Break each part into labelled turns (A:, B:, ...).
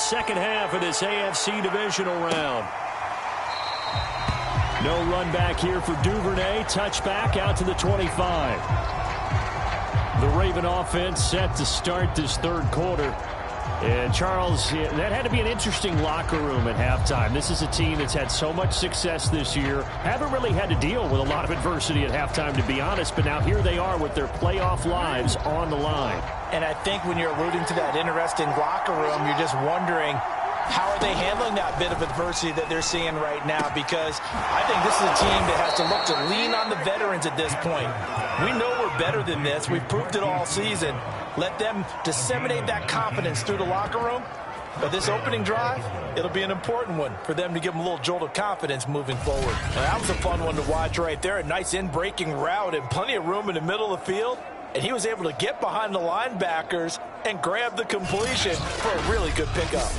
A: second half of this AFC divisional round. No run back here for Duvernay. Touchback out to the 25. The Raven offense set to start this third quarter. And Charles, that had to be an interesting locker room at halftime. This is a team that's had so much success this year. Haven't really had to deal with a lot of adversity at halftime, to be honest. But now here they are with their playoff lives on the line.
B: And I think when you're alluding to that interesting locker room, you're just wondering, how are they handling that bit of adversity that they're seeing right now? Because I think this is a team that has to look to lean on the veterans at this point. We know we're better than this. We've proved it all season. Let them disseminate that confidence through the locker room. But this opening drive, it'll be an important one for them to give them a little jolt of confidence moving forward. Now, that was a fun one to watch right there. A nice in-breaking route and plenty of room in the middle of the field. And he was able to get behind the linebackers and grab the completion for a really good pickup.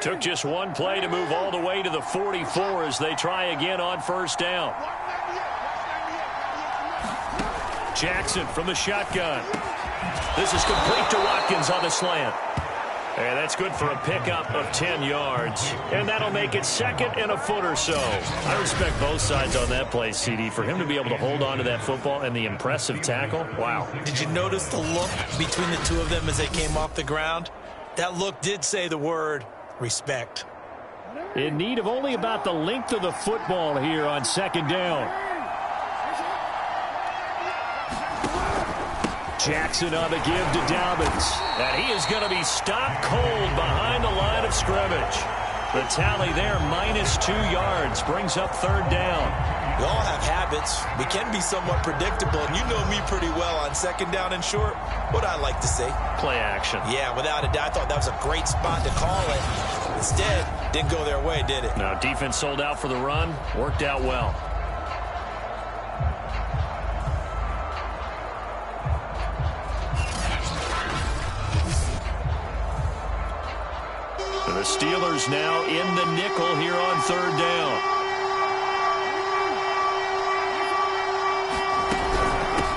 A: Took just one play to move all the way to the 44 as they try again on first down. Jackson from the shotgun. This is complete to Watkins on the slant. And that's good for a pickup of 10 yards. And that'll make it second and a foot or so. I respect both sides on that play, CD. For him to be able to hold on to that football and the impressive tackle, wow.
B: Did you notice the look between the two of them as they came off the ground? That look did say the word respect.
A: In need of only about the length of the football here on second down. Jackson on the give to Dobbins. And he is going to be stopped cold behind the line of scrimmage. The tally there, -2 yards, brings up third down.
B: We all have habits. We can be somewhat predictable, and you know me pretty well on second down and short. What I like to say?
A: Play action.
B: Yeah, without a doubt. I thought that was a great spot to call it. Instead, didn't go their way, did it?
A: Now, defense sold out for the run. Worked out well. The Steelers now in the nickel here on third down.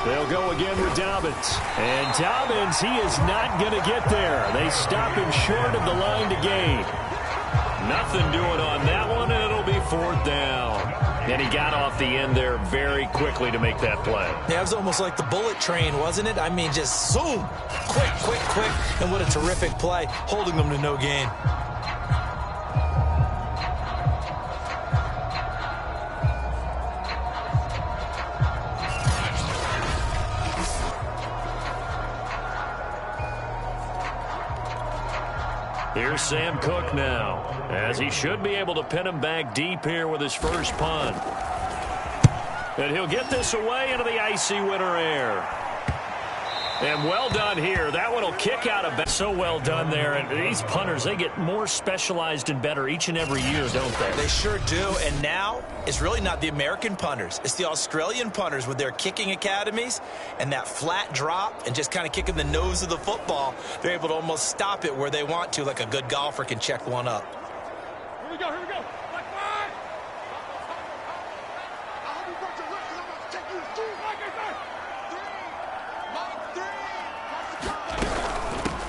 A: They'll go again with Dobbins. And Dobbins, he is not going to get there. They stop him short of the line to gain. Nothing doing on that one, and it'll be fourth down. And he got off the end there very quickly to make that play.
B: Yeah, it was almost like the bullet train, wasn't it? I mean, just zoom. Quick, quick, quick. And what a terrific play, holding them to no gain.
A: Here's Sam Cook now, as he should be able to pin him back deep here with his first punt. And he'll get this away into the icy winter air. And well done here. That one will kick out of. So well done there. And these punters, they get more specialized and better each and every year, don't they?
B: They sure do. And now it's really not the American punters. It's the Australian punters with their kicking academies and that flat drop and just kind of kicking the nose of the football. They're able to almost stop it where they want to, like a good golfer can check one up.
C: Here we go, here we go.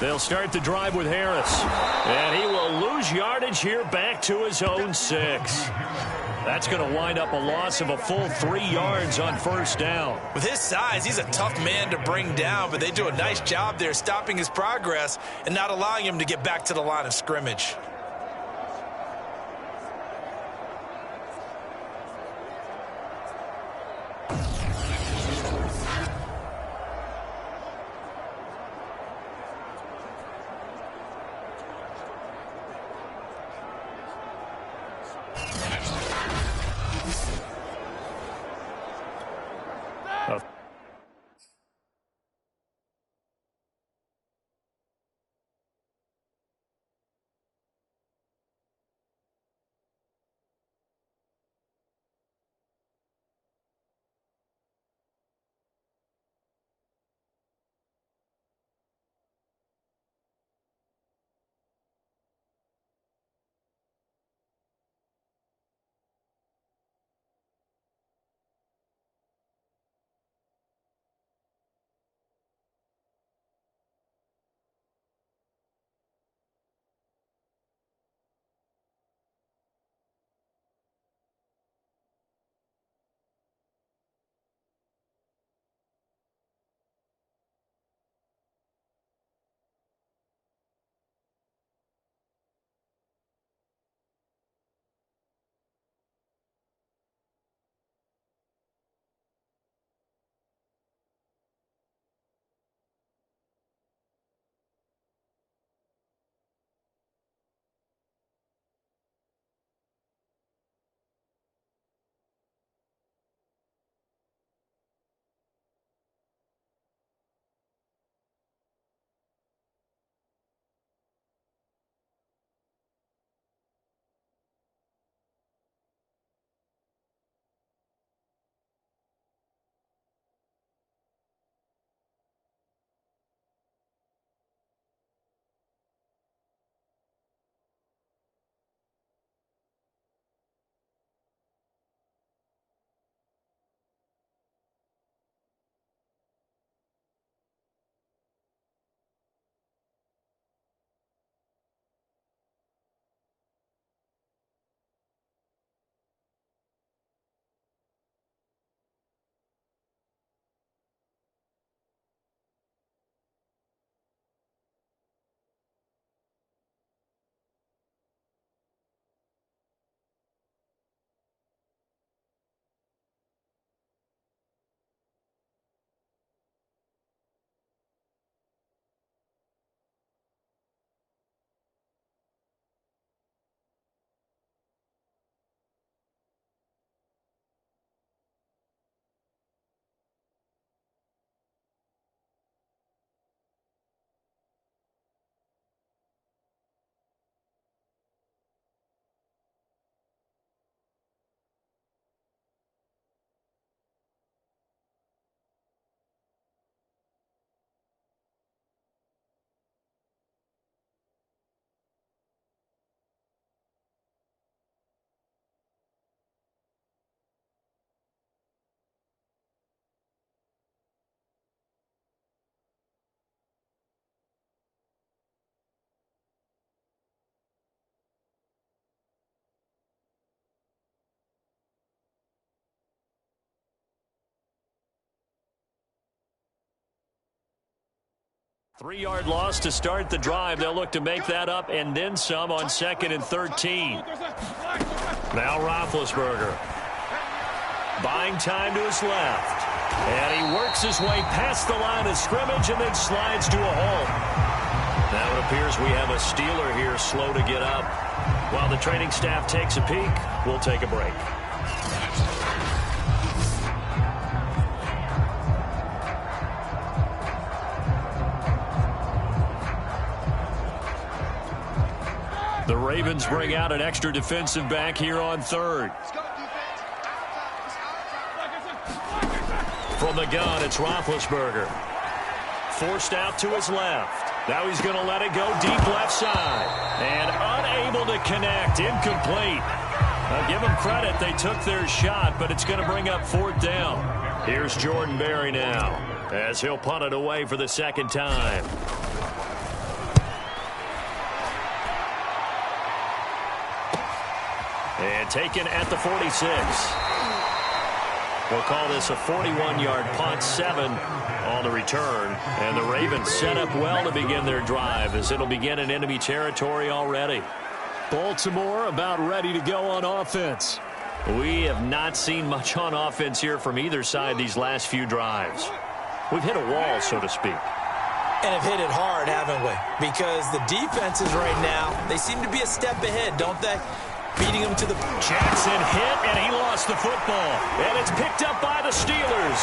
A: They'll start the drive with Harris. And he will lose yardage here back to his own 6. That's going to wind up a loss of a full 3 yards on first down.
B: With his size, he's a tough man to bring down, but they do a nice job there stopping his progress and not allowing him to get back to the line of scrimmage.
A: 3-yard loss to start the drive. They'll look to make that up and then some on 2nd and 13. Now Roethlisberger. Buying time to his left. And he works his way past the line of scrimmage and then slides to a halt. Now it appears we have a Steeler here slow to get up. While the training staff takes a peek, we'll take a break. The Ravens bring out an extra defensive back here on 3rd. From the gun, it's Roethlisberger. Forced out to his left. Now he's going to let it go deep left side. And unable to connect. Incomplete. I'll give them credit. They took their shot, but it's going to bring up 4th down. Here's Jordan Berry now as he'll punt it away for the 2nd time. And taken at the 46. We'll call this a 41-yard punt, 7 on the return. And the Ravens set up well to begin their drive as it'll begin in enemy territory already. Baltimore about ready to go on offense. We have not seen much on offense here from either side these last few drives. We've hit a wall, so to speak.
B: And have hit it hard, haven't we? Because the defenses right now, they seem to be a step ahead, don't they? Beating him to the...
A: Jackson hit, and he lost the football. And it's picked up by the Steelers.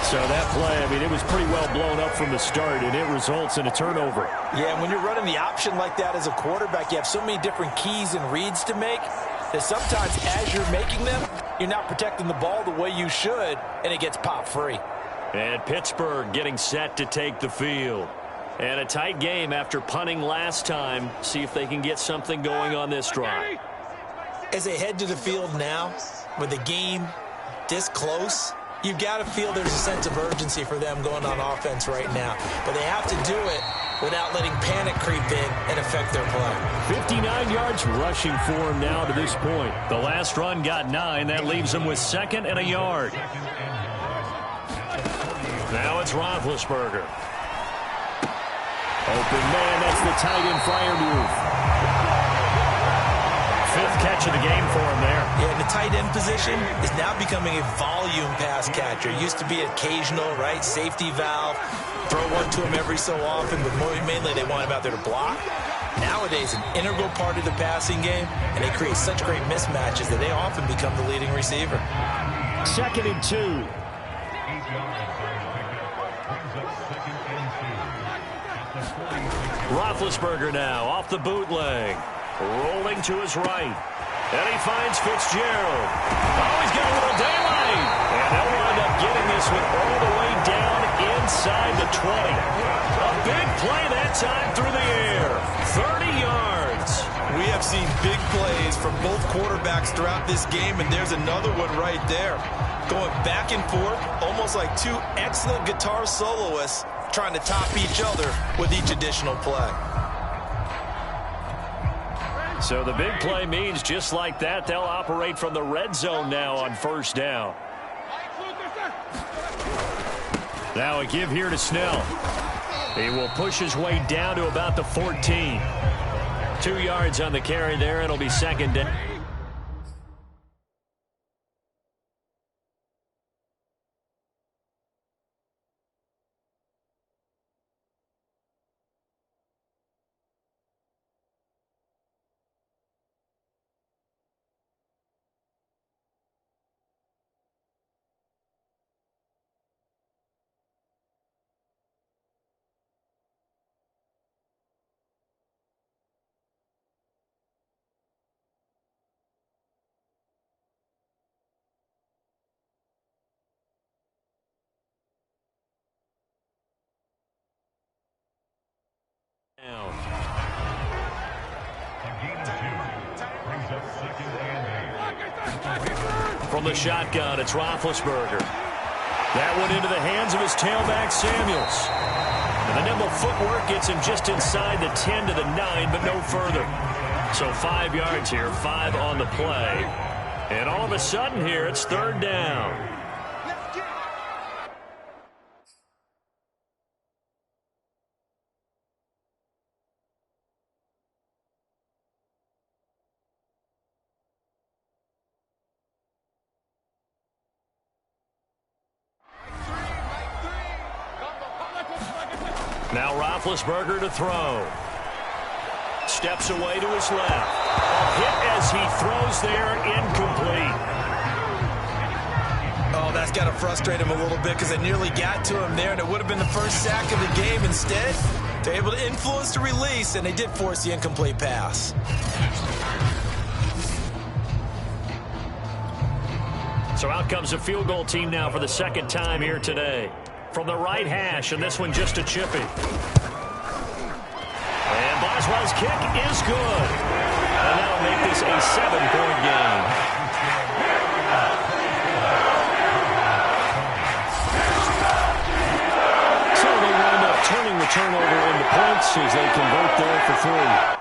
A: So that play, I mean, it was pretty well blown up from the start, and it results in a turnover.
B: Yeah, and when you're running the option like that as a quarterback, you have so many different keys and reads to make that sometimes as you're making them, you're not protecting the ball the way you should, and it gets popped free.
A: And Pittsburgh getting set to take the field. And a tight game after punting last time. See if they can get something going on this drive.
B: As they head to the field now, with the game this close, you've got to feel there's a sense of urgency for them going on offense right now. But they have to do it without letting panic creep in and affect their play.
A: 59 yards rushing for him now to this point. The last run got 9. That leaves them with 2nd and a yard. Now it's Roethlisberger. Open man, that's the tight end flyer move. 5th catch of the game for him there.
B: Yeah, the tight end position is now becoming a volume pass catcher. Used to be occasional, right? Safety valve. Throw one to him every so often, but mainly they want him out there to block. Nowadays, an integral part of the passing game, and they create such great mismatches that they often become the leading receiver.
A: 2nd and 2. Roethlisberger now off the bootleg. Rolling to his right. And he finds Fitzgerald. Oh, he's got a little daylight. And they'll wind up getting this one all the way down inside the 20. A big play that time through the air. 30 yards.
D: We have seen big plays from both quarterbacks throughout this game, and there's another one right there. Going back and forth, almost like two excellent guitar soloists trying to top each other with each additional play.
A: So the big play means just like that, they'll operate from the red zone now on 1st down. Now a give here to Snell. He will push his way down to about the 14. 2 yards on the carry there. It'll be 2nd down. From the shotgun, it's Roethlisberger. That one into the hands of his tailback, Samuels. And the nimble footwork gets him just inside the 10 to the 9, but no further. So 5 yards here, 5 on the play. And all of a sudden here, it's third down. Now Roethlisberger to throw. Steps away to his left. A hit as he throws there, incomplete.
D: Oh, that's got to frustrate him a little bit because they nearly got to him there, and it would have been the first sack of the game. Instead, they're able to influence the release, and they did force the incomplete pass.
A: So out comes a field goal team now for the second time here today. From the right hash, and this one just a chippy. And Boswell's kick is good. And that'll make this a 7-point game. So they wind up turning the turnover into points as they convert there for 3.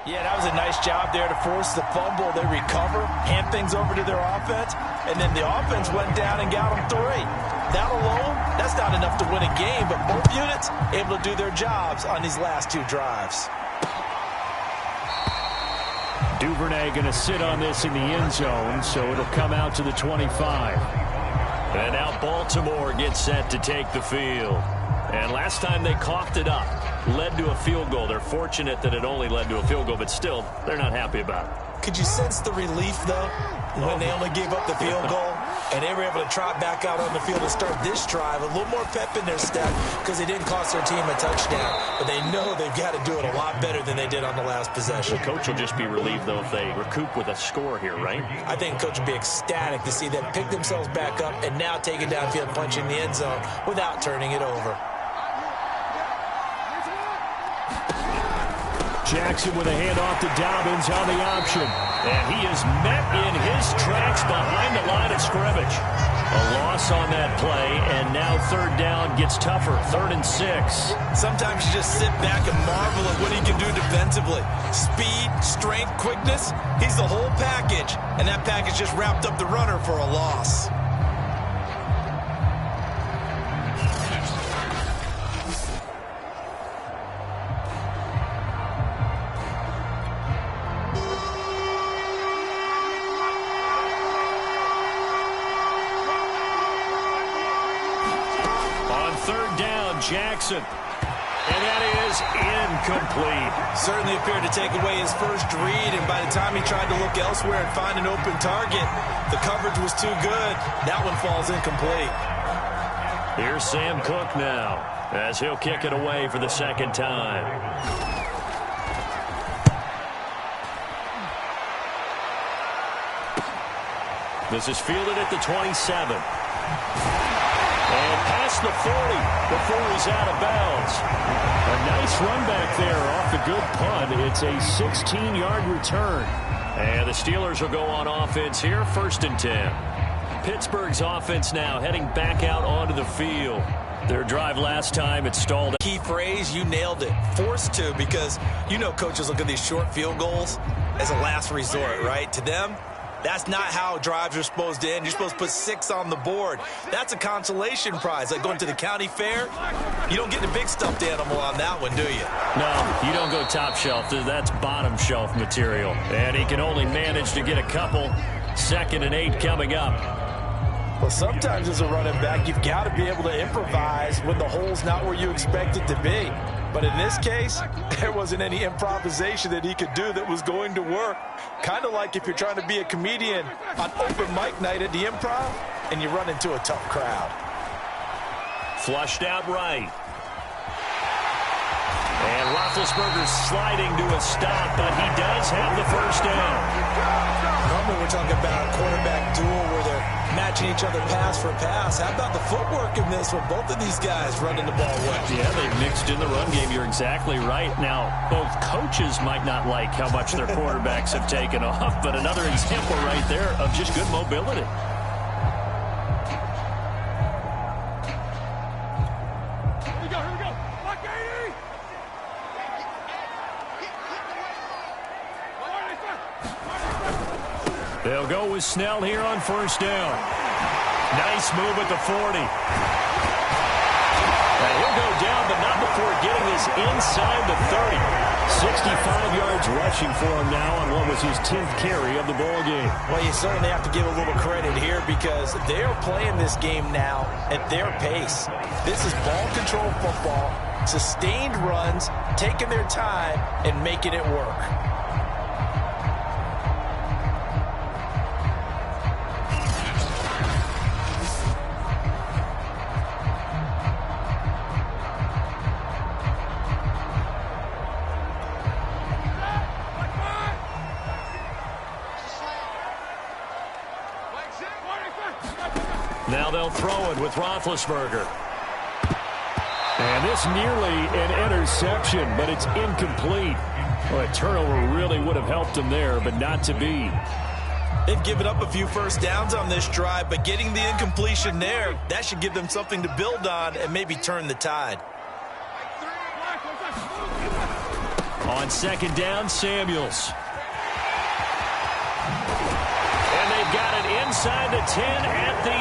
B: Yeah, that was a nice job there to force the fumble. They recover, hand things over to their offense, and then the offense went down and got them 3. That alone, that's not enough to win a game, but both units able to do their jobs on these last 2 drives.
A: Duvernay going to sit on this in the end zone, so it'll come out to the 25. And now Baltimore gets set to take the field. And last time they coughed it up, led to a field goal. They're fortunate that it only led to a field goal, but still, they're not happy about it.
B: Could you sense the relief, though, when they only gave up the field goal and they were able to trot back out on the field and start this drive? A little more pep in their step because they didn't cost their team a touchdown, but they know they've got to do it a lot better than they did on the last possession.
A: The coach will just be relieved, though, if they recoup with a score here, right?
B: I think coach will be ecstatic to see them pick themselves back up and now take it downfield, punch in the end zone without turning it over.
A: Jackson with a handoff to Dobbins on the option. And he is met in his tracks behind the line of scrimmage. A loss on that play, and now third down gets tougher. 3rd and 6.
D: Sometimes you just sit back and marvel at what he can do defensively. Speed, strength, quickness, he's the whole package. And that package just wrapped up the runner for a loss.
A: Jackson. And that is incomplete.
D: Certainly appeared to take away his first read, and by the time he tried to look elsewhere and find an open target, the coverage was too good. That one falls incomplete.
A: Here's Sam Cook now as he'll kick it away for the second time. This is fielded at the 27. And past the 40 before he's out of bounds. A nice run back there off the good punt. It's a 16-yard return. And the Steelers will go on offense here, 1st and 10. Pittsburgh's offense now heading back out onto the field. Their drive last time, it stalled.
D: Key phrase, you nailed it. Forced to, because you know coaches look at these short field goals as a last resort, right? To them, that's not how drives are supposed to end. You're supposed to put 6 on the board. That's a consolation prize, like going to the county fair. You don't get the big stuffed animal on that one, do you?
A: No, you don't go top shelf. That's bottom shelf material. And he can only manage to get a couple. 2nd and 8 coming up.
B: Well, sometimes as a running back, you've got to be able to improvise when the hole's not where you expect it to be. But in this case, there wasn't any improvisation that he could do that was going to work. Kind of like if you're trying to be a comedian on open mic night at the Improv and you run into a tough crowd.
A: Flushed out right. And Roethlisberger's sliding to a stop, but he does have the first down.
D: Normally we're talking about a quarterback duel where they're matching each other pass for pass. How about the footwork in this one? Both of these guys running the ball well.
A: Yeah, they've mixed in the run game. You're exactly right. Now, both coaches might not like how much their quarterbacks have taken off, but another example right there of just good mobility. They'll go with Snell here on 1st down. Nice move at the 40. Now he'll go down, but not before getting this inside the 30. 65 yards rushing for him now on what was his 10th carry of the ball game.
B: Well, you certainly have to give a little credit here because they're playing this game now at their pace. This is ball control football, sustained runs, taking their time, and making it work.
A: Now they'll throw it with Roethlisberger. And this nearly an interception, but it's incomplete. Well, a turnover really would have helped him there, but not to be.
D: They've given up a few first downs on this drive, but getting the incompletion there, that should give them something to build on and maybe turn the tide.
A: On 2nd down, Samuels. And they've got it inside the 10 at the 8.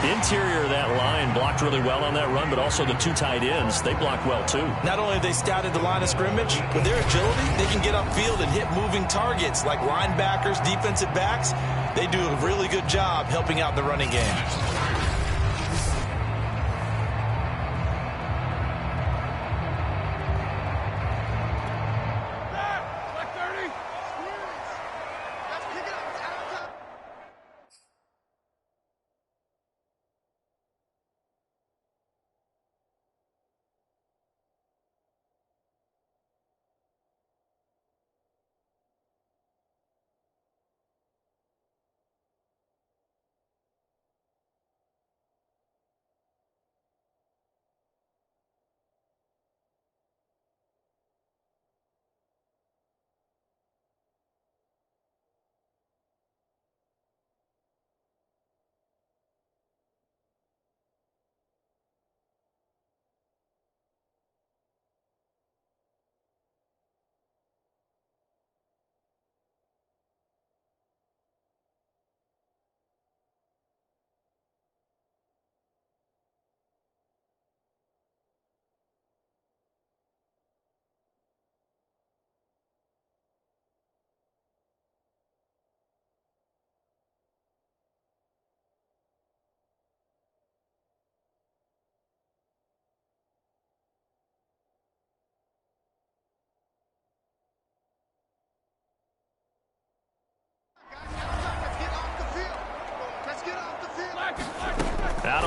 A: Interior of that line blocked really well on that run, but also the 2 tight ends, they blocked well too.
D: Not only have they scouted the line of scrimmage, with their agility, they can get upfield and hit moving targets like linebackers, defensive backs. They do a really good job helping out the running game.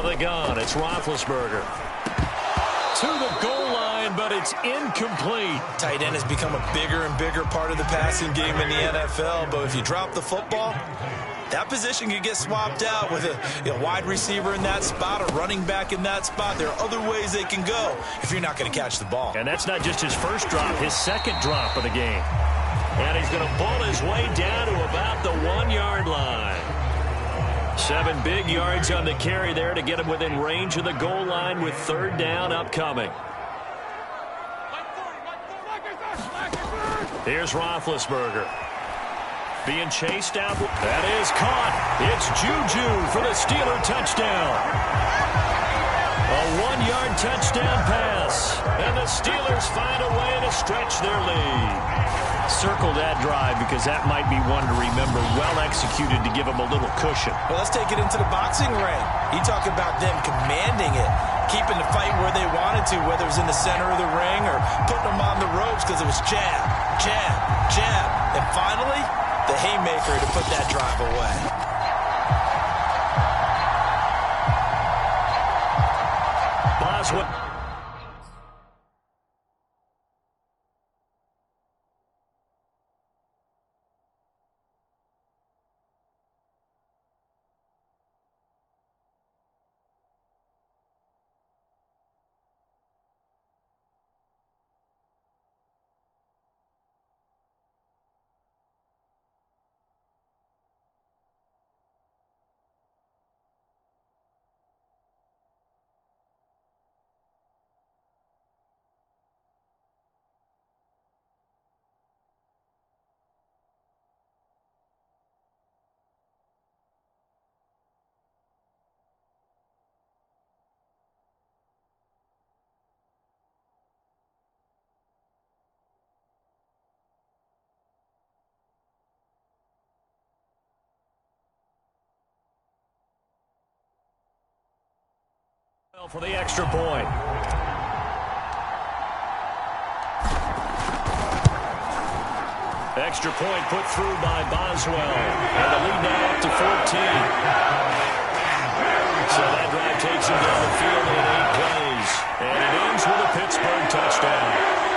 A: the gun, it's Roethlisberger. To the goal line, but it's incomplete.
D: Tight end has become a bigger and bigger part of the passing game in the NFL, but if you drop the football, that position can get swapped out with a wide receiver in that spot, a running back in that spot. There are other ways they can go if you're not going to catch the ball.
A: And that's not just his first drop, his second drop of the game. And he's going to pull his way down to about the 1-yard line. 7 big yards on the carry there to get him within range of the goal line with third down upcoming. Here's Roethlisberger. Being chased out. That is caught. It's Juju for the Steeler touchdown. A 1-yard touchdown pass. And the Steelers find a way to stretch their lead. Circle that drive because that might be one to remember. Well executed to give them a little cushion.
D: Well, let's take it into the boxing ring. You talk about them commanding it, keeping the fight where they wanted to, whether it was in the center of the ring or putting them on the ropes because it was jab, jab, jab. And finally, the haymaker to put that drive away.
A: Boswell. For the extra point. Extra point put through by Boswell. And the lead now up to 14. So that drive takes him down the field in 8 plays. And it ends with a Pittsburgh touchdown.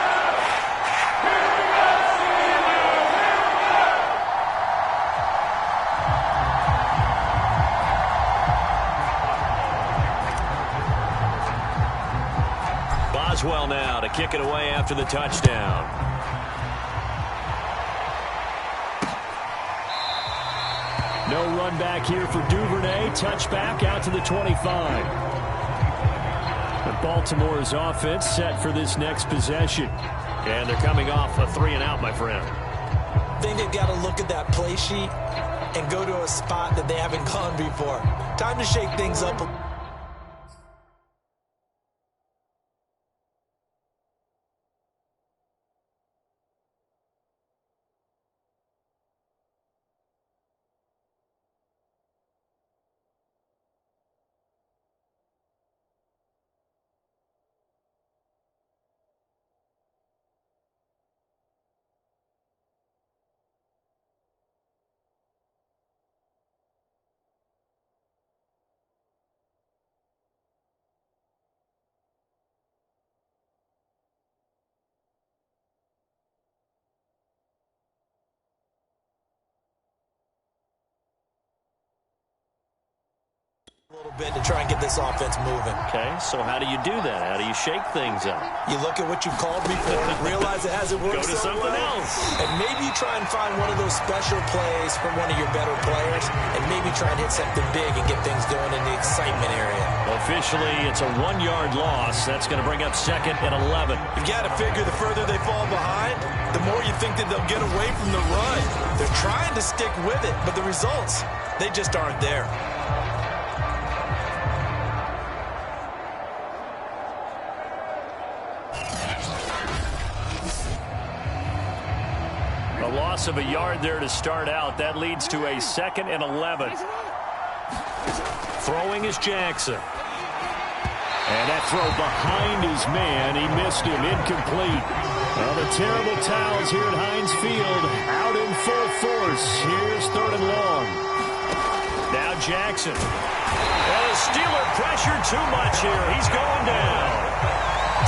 A: Boswell now to kick it away after the touchdown. No run back here for Duvernay. Touchback out to the 25. But Baltimore's offense set for this next possession. And they're coming off a 3-and-out, my friend.
B: I think they've got to look at that play sheet and go to a spot that they haven't gone before. Time to shake things up. A little bit to try and get this offense moving.
A: Okay, so how do you do that? How do you shake things up?
B: You look at what you've called before, realize it hasn't worked
A: Go to
B: so
A: something
B: well,
A: else.
B: and maybe you try and find one of those special plays from one of your better players, and maybe try and hit something big and get things going in the excitement area.
A: Officially, it's a 1-yard loss. That's going to bring up 2nd and 11.
D: You've got to figure the further they fall behind, the more you think that they'll get away from the run. They're trying to stick with it, but the results, they just aren't there.
A: A loss of a yard there to start out. That leads to a 2nd and 11. Throwing is Jackson. And that throw behind his man. He missed him. Incomplete. Well, the terrible towels here at Heinz Field out in full force. Here's 3rd and long. Now Jackson. And the Steeler pressure too much here. He's going down.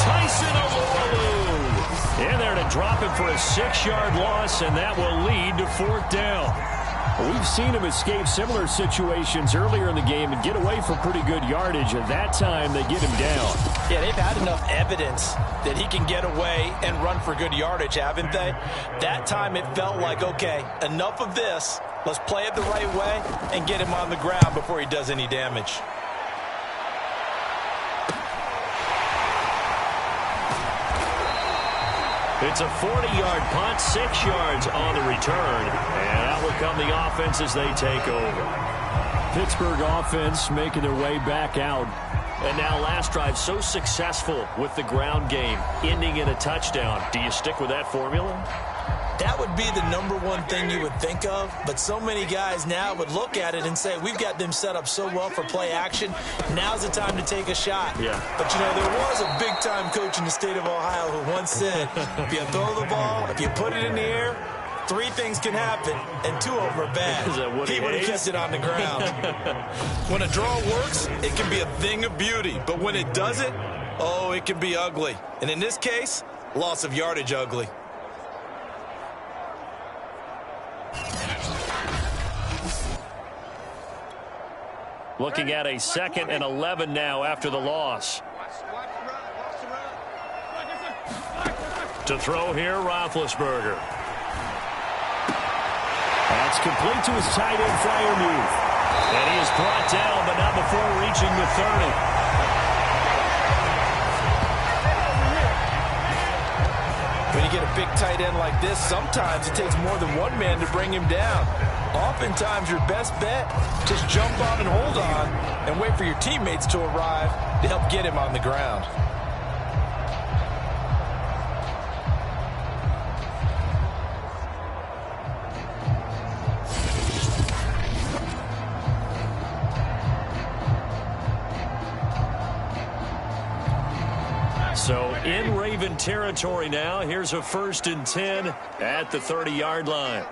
A: Tyson Alualu in there to drop him for a 6-yard loss, and that will lead to 4th down. We've seen him escape similar situations earlier in the game and get away for pretty good yardage. At that time, they get him down.
B: Yeah, they've had enough evidence that he can get away and run for good yardage, haven't they? That time it felt like, okay, enough of this. Let's play it the right way and get him on the ground before he does any damage.
A: It's a 40-yard punt, 6 yards on the return. And out will come the offense as they take over. Pittsburgh offense making their way back out. And now last drive so successful with the ground game, ending in a touchdown. Do you stick with that formula?
B: That would be the #1 thing you would think of, but so many guys now would look at it and say, we've got them set up so well for play action, now's the time to take a shot.
A: Yeah.
B: But, you know, there was a big-time coach in the state of Ohio who once said, if you throw the ball, if you put it in the air, 3 things can happen, and 2 of them are bad. He would have kept it on the ground.
D: When a draw works, it can be a thing of beauty, but when it doesn't, oh, it can be ugly. And in this case, loss of yardage ugly.
A: Looking at a 2nd and 11 now after the loss. To throw here, Roethlisberger. That's complete to his tight end Freiermuth. And he is brought down, but not before reaching the 30.
B: When you get a big tight end like this, sometimes it takes more than one man to bring him down. Oftentimes, your best bet, just jump on and hold on and wait for your teammates to arrive to help get him on the ground.
A: So in Raven territory now, here's a 1st and 10 at the 30-yard line.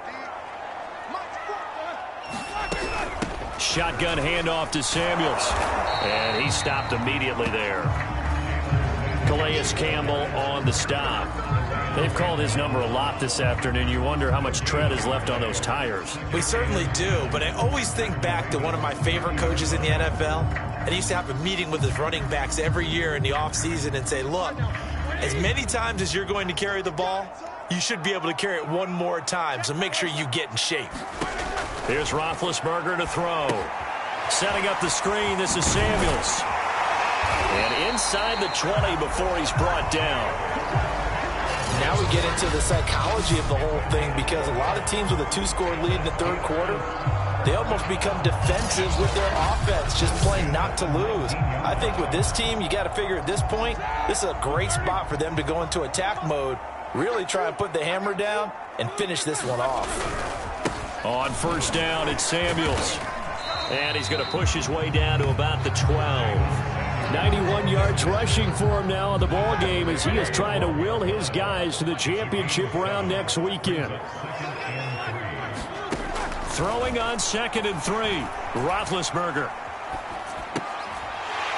A: Shotgun handoff to Samuels. And he stopped immediately there. Calais Campbell on the stop. They've called his number a lot this afternoon. You wonder how much tread is left on those tires.
B: We certainly do, but I always think back to one of my favorite coaches in the NFL. And he used to have a meeting with his running backs every year in the offseason and say, look, as many times as you're going to carry the ball, you should be able to carry it one more time, so make sure you get in shape.
A: Here's Roethlisberger to throw. Setting up the screen, this is Samuels. And inside the 20 before he's brought down.
B: Now we get into the psychology of the whole thing, because a lot of teams with a 2-score lead in the 3rd quarter, they almost become defensive with their offense, just playing not to lose. I think with this team, you got to figure at this point, this is a great spot for them to go into attack mode, really try and put the hammer down and finish this one off.
A: On 1st down, it's Samuels. And he's going to push his way down to about the 12. 91 yards rushing for him now in the ball game as he is trying to will his guys to the championship round next weekend. Throwing on 2nd and 3. Roethlisberger.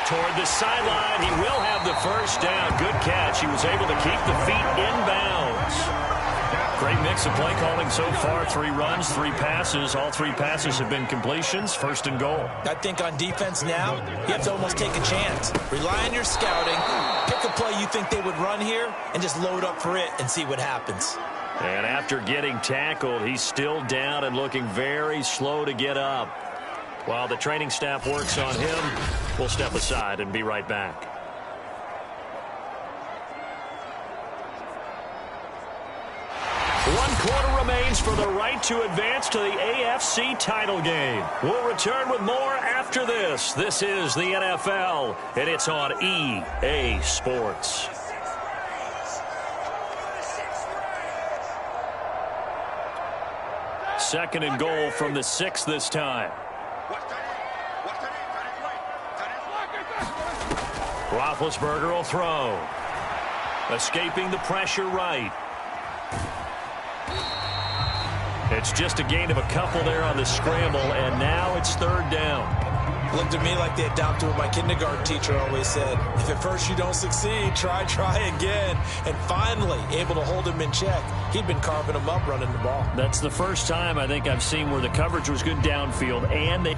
A: Toward the sideline. He will have the 1st down. Good catch. He was able to keep the feet inbounds. Great mix of play calling so far. 3 runs, 3 passes. All 3 passes have been completions. 1st and goal.
B: I think on defense now, you have to almost take a chance. Rely on your scouting. Pick a play you think they would run here and just load up for it and see what happens.
A: And after getting tackled, he's still down and looking very slow to get up. While the training staff works on him, we'll step aside and be right back. One quarter remains for the right to advance to the AFC title game. We'll return with more after this. This is the NFL, and it's on EA Sports. Second and goal from the 6 this time. Roethlisberger will throw. Escaping the pressure right. And It's just a gain of a couple there on the scramble, and now it's third down.
B: Looked at me like they adopted what my kindergarten teacher always said. If at first you don't succeed, try again. And finally, able to hold him in check. He'd been carving him up running the ball.
A: That's the first time I think I've seen where the coverage was good downfield, and they...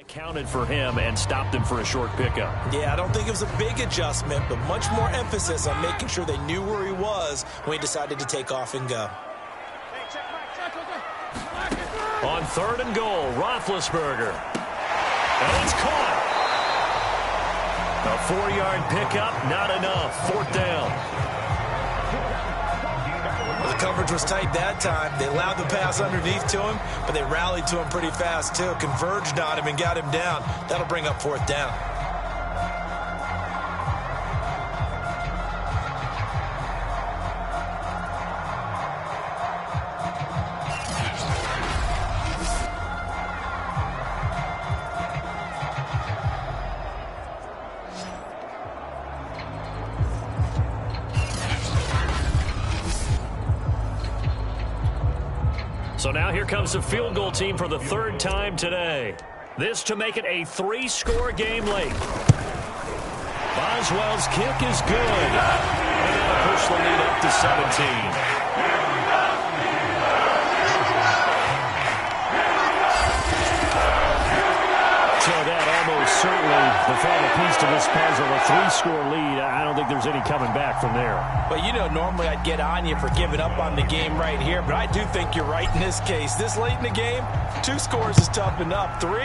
A: accounted for him and stopped him for a short pickup.
B: Yeah, I don't think it was a big adjustment, but much more emphasis on making sure they knew where he was when he decided to take off and go.
A: On third and goal, Roethlisberger. And it's caught. A 4-yard pickup, not enough. Fourth down.
B: The coverage was tight that time. They allowed the pass underneath to him, but they rallied to him pretty fast, too. Converged on him and got him down. That'll bring up fourth down.
A: So now here comes the field goal team for the third time today. This to make it a 3-score game late. Boswell's kick is good. And they'll push the lead up to 17. So that almost certainly the final piece to this puzzle, a 3-score lead. I don't think there's any coming back from there.
B: But, you know, normally I'd get on you for giving up on the game right here, but I do think you're right in this case. This late in the game, 2 scores is tough enough. 3,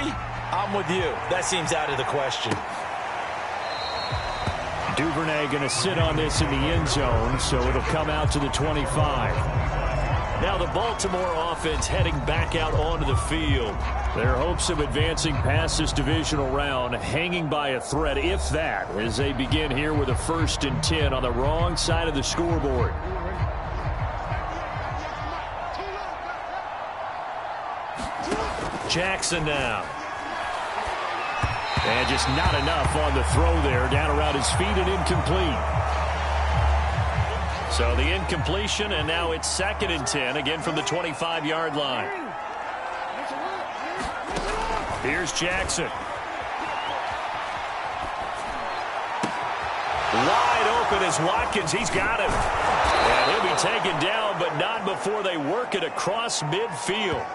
B: I'm with you. That seems out of the question.
A: Duvernay going to sit on this in the end zone, so it'll come out to the 25. Now the Baltimore offense heading back out onto the field. Their hopes of advancing past this divisional round hanging by a thread, if that, as they begin here with a 1st and 10 on the wrong side of the scoreboard. Jackson now. And just not enough on the throw there. Down around his feet and incomplete. So the incompletion, and now it's 2nd and 10, again from the 25-yard line. Here's Jackson. Wide open is Watkins. He's got him. And he'll be taken down, but not before they work it across midfield.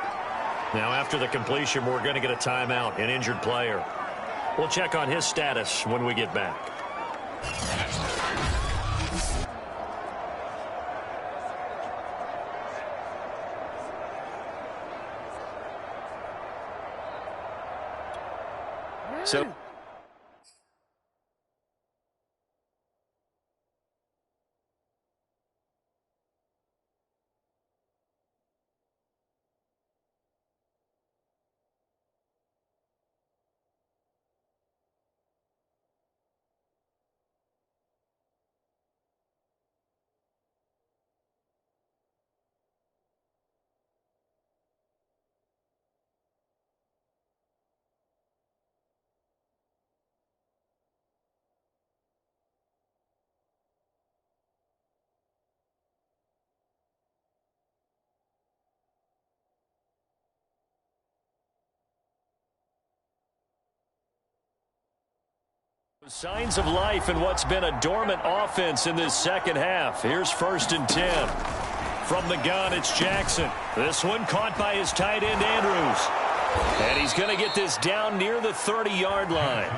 A: Now after the completion, we're going to get a timeout, an injured player. We'll check on his status when we get back. So signs of life in what's been a dormant offense in this second half. Here's 1st and 10. From the gun, it's Jackson. This one caught by his tight end, Andrews. And he's going to get this down near the 30-yard line.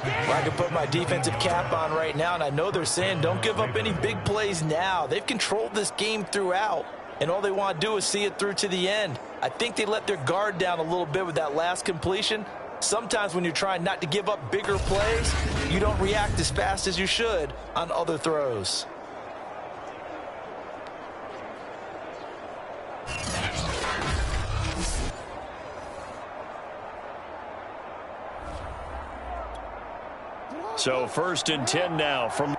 B: Well, I can put my defensive cap on right now, and I know they're saying don't give up any big plays now. They've controlled this game throughout, and all they want to do is see it through to the end. I think they let their guard down a little bit with that last completion. Sometimes when you're trying not to give up bigger plays, you don't react as fast as you should on other throws.
A: So 1st and 10 now from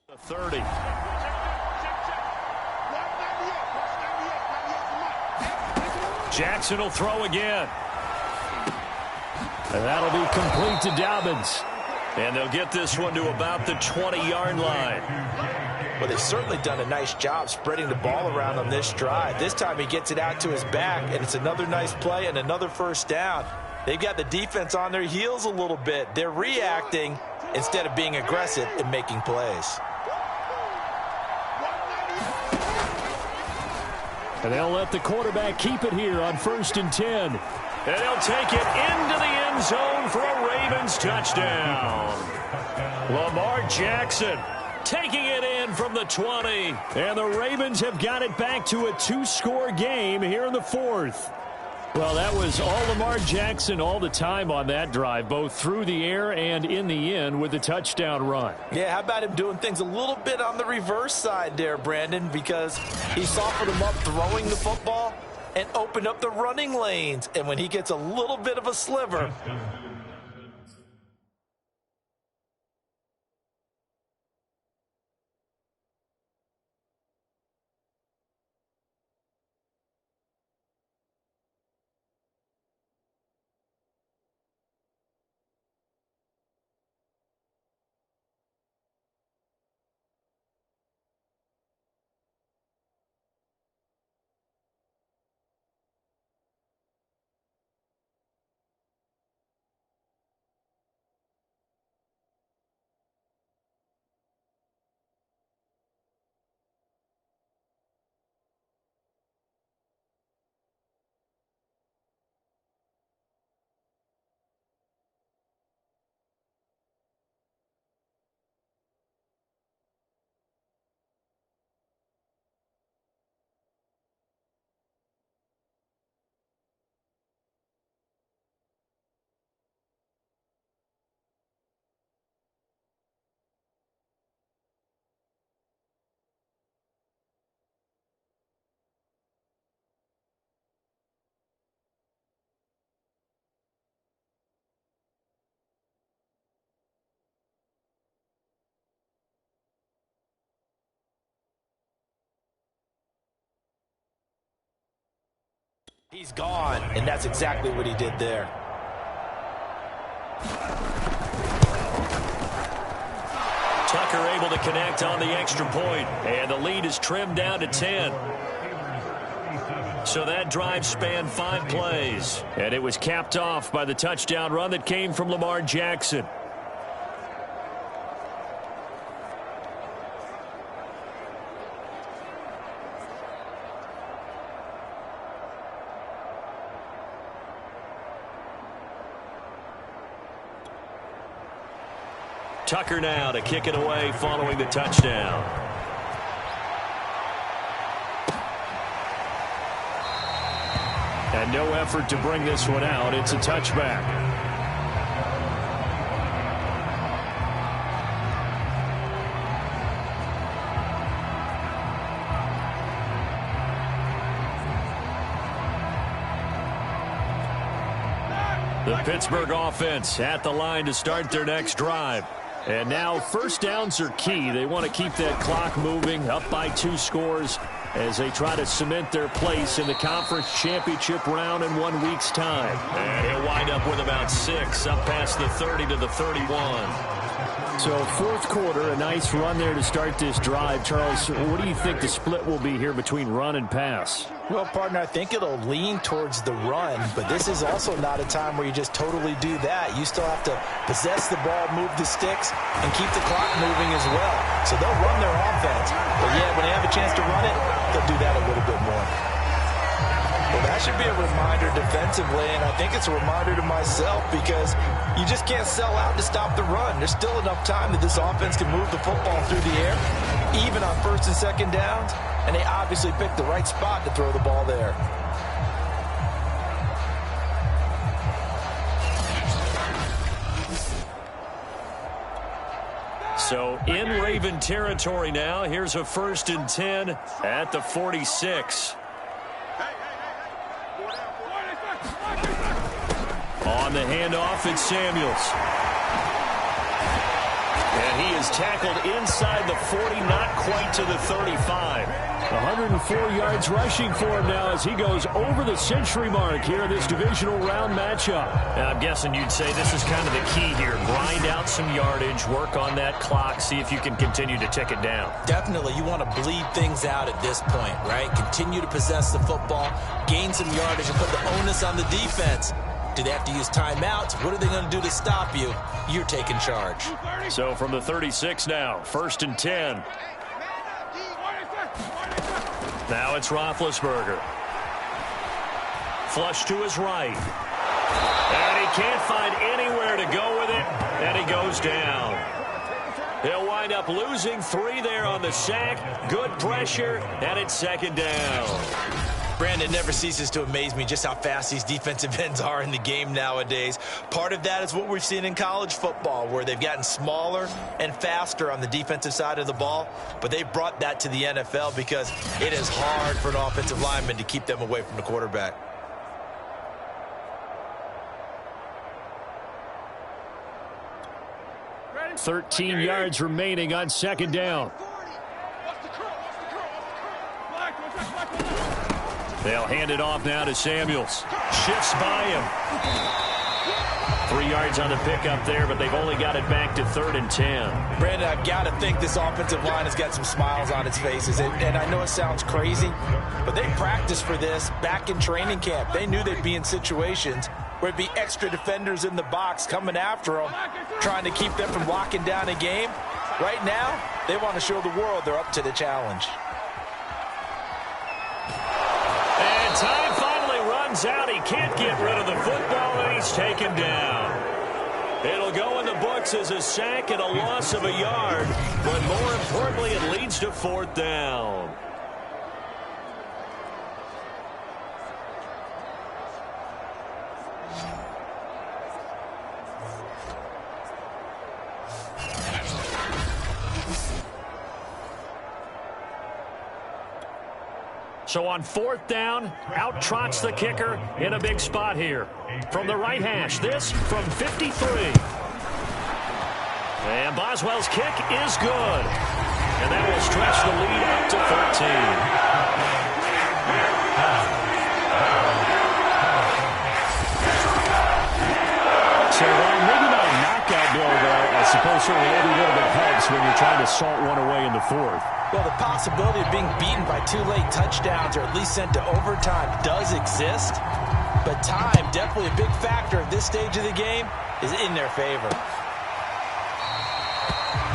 A: the 30. Jackson will throw again. And that'll be complete to Dobbins. And they'll get this one to about the 20-yard line.
B: Well, they've certainly done a nice job spreading the ball around on this drive. This time he gets it out to his back, and it's another nice play and another 1st down. They've got the defense on their heels a little bit. They're reacting instead of being aggressive and making plays.
A: And they'll let the quarterback keep it here on 1st and 10. And they'll take it into the end zone for a Ravens touchdown. Lamar Jackson taking it in from the 20. And the Ravens have got it back to a 2-score game here in the 4th. Well, that was all Lamar Jackson all the time on that drive, both through the air and in the end with the touchdown run.
B: Yeah, how about him doing things a little bit on the reverse side there, Brandon, because he softened him up throwing the football and opened up the running lanes. And when he gets a little bit of a sliver, he's gone, and that's exactly what he did there.
A: Tucker able to connect on the extra point, and the lead is trimmed down to 10. So that drive spanned 5 plays, and it was capped off by the touchdown run that came from Lamar Jackson. Tucker now to kick it away following the touchdown. And no effort to bring this one out. It's a touchback. The Pittsburgh offense at the line to start their next drive. And now first downs are key. They want to keep that clock moving, up by 2 scores as they try to cement their place in the conference championship round in 1 week's time. And he'll wind up with about 6, up past the 30 to the 31. So fourth quarter, a nice run there to start this drive. Charles, what do you think the split will be here between run and pass?
B: Well, partner, I think it'll lean towards the run, but this is also not a time where you just totally do that. You still have to possess the ball, move the sticks, and keep the clock moving as well. So they'll run their offense, but yeah, when they have a chance to run it, they'll do that a little bit more. Well, that should be a reminder defensively, and I think it's a reminder to myself because you just can't sell out to stop the run. There's still enough time that this offense can move the football through the air, even on first and second downs, and they obviously picked the right spot to throw the ball there.
A: So in Raven territory now, here's a 1st and 10 at the 46. On the handoff, it's Samuels. And he is tackled inside the 40, not quite to the 35. 104 yards rushing for him now as he goes over the century mark here in this divisional round matchup. And I'm guessing you'd say this is kind of the key here. Grind out some yardage, work on that clock, see if you can continue to tick it down.
B: Definitely, you want to bleed things out at this point, right? Continue to possess the football, gain some yardage, and put the onus on the defense. Do they have to use timeouts? What are they going to do to stop you? You're taking charge.
A: So from the 36 now, 1st and 10. Now it's Roethlisberger. Flush to his right. And he can't find anywhere to go with it, and he goes down. He'll wind up losing 3 there on the sack. Good pressure, and it's 2nd down.
B: Brandon, never ceases to amaze me just how fast these defensive ends are in the game nowadays. Part of that is what we've seen in college football, where they've gotten smaller and faster on the defensive side of the ball, but they brought that to the NFL because it is hard for an offensive lineman to keep them away from the quarterback.
A: Ready? 13 yards remaining on second down. They'll hand it off now to Samuels. Shifts by him. 3 yards on the pickup there, but they've only got it back to 3rd and 10.
B: Brandon, I've got to think this offensive line has got some smiles on its faces. And I know it sounds crazy, but they practiced for this back in training camp. They knew they'd be in situations where it'd be extra defenders in the box coming after them, trying to keep them from locking down a game. Right now, they want to show the world they're up to the challenge.
A: And time finally runs out. He can't get rid of the football, and he's taken down. It'll go in the books as a sack and a loss of a yard, but more importantly, it leads to 4th down. So on 4th down, out trots the kicker in a big spot here. From the right hash, this from 53. And Boswell's kick is good. And that will stretch the lead up to 14. So maybe not a knockout blow, but I suppose certainly every little bit helps when you're trying to salt one away in the 4th.
B: Well, the possibility of being beaten by 2 late touchdowns or at least sent to overtime does exist. But time, definitely a big factor at this stage of the game, is in their favor.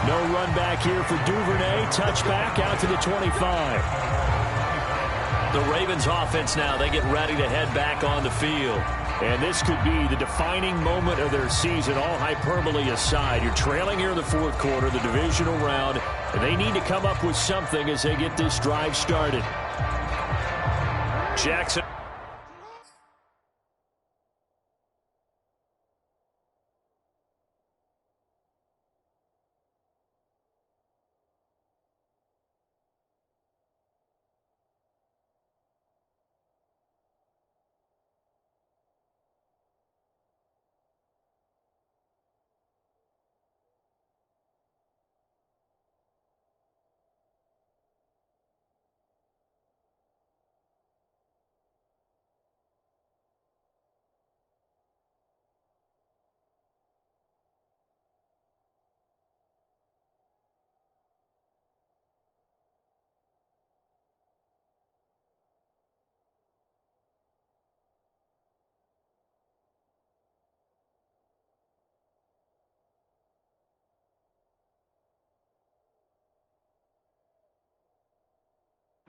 A: No run back here for Duvernay. Touchback out to the 25. The Ravens offense now, they get ready to head back on the field. And this could be the defining moment of their season, all hyperbole aside. You're trailing here in the 4th quarter, the divisional round, and they need to come up with something as they get this drive started. Jackson.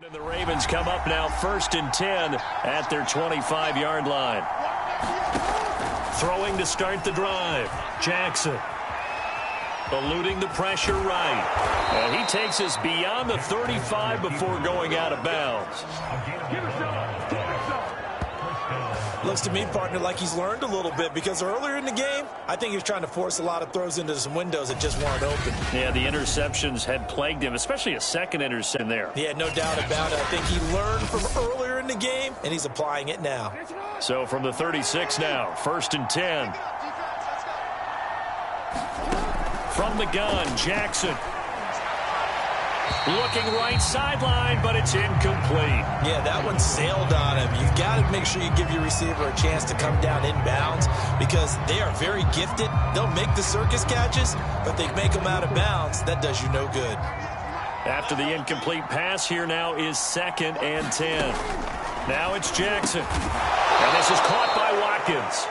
A: And the Ravens come up now 1st and 10 at their 25-yard line. Throwing to start the drive. Jackson. Eluding the pressure right. And he takes us beyond the 35 before going out of bounds.
B: Looks to me, partner, like he's learned a little bit because earlier in the game, I think he was trying to force a lot of throws into some windows that just weren't open.
A: Yeah, the interceptions had plagued him, especially a second interception there.
B: Yeah, no doubt about it. I think he learned from earlier in the game, and he's applying it now.
A: So from the 36 now, 1st and 10. From the gun, Jackson. Looking right sideline, but it's incomplete.
B: Yeah, that one sailed on him. You've got to make sure you give your receiver a chance to come down inbounds because they are very gifted. They'll make the circus catches, but they make them out of bounds. That does you no good.
A: After the incomplete pass, here now is 2nd and 10. Now it's Jackson. And this is caught by Watkins.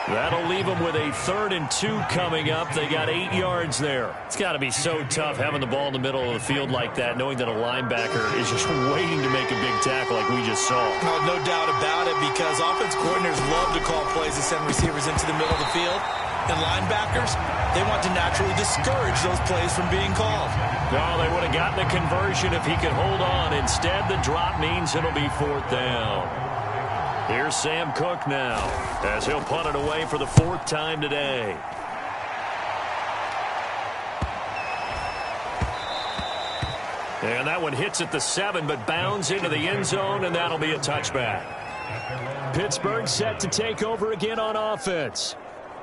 A: That'll leave them with a 3rd and 2 coming up. They got 8 yards there. It's got to be so tough having the ball in the middle of the field like that, knowing that a linebacker is just waiting to make a big tackle like we just saw.
B: No doubt about it, because offense coordinators love to call plays and send receivers into the middle of the field.
D: And linebackers, they want to naturally discourage those plays from being called.
A: No, they would have gotten a conversion if he could hold on. Instead, the drop means it'll be 4th down. Here's Sam Cook now, as he'll punt it away for the 4th time today. And that one hits at the 7, but bounds into the end zone, and that'll be a touchback. Pittsburgh set to take over again on offense.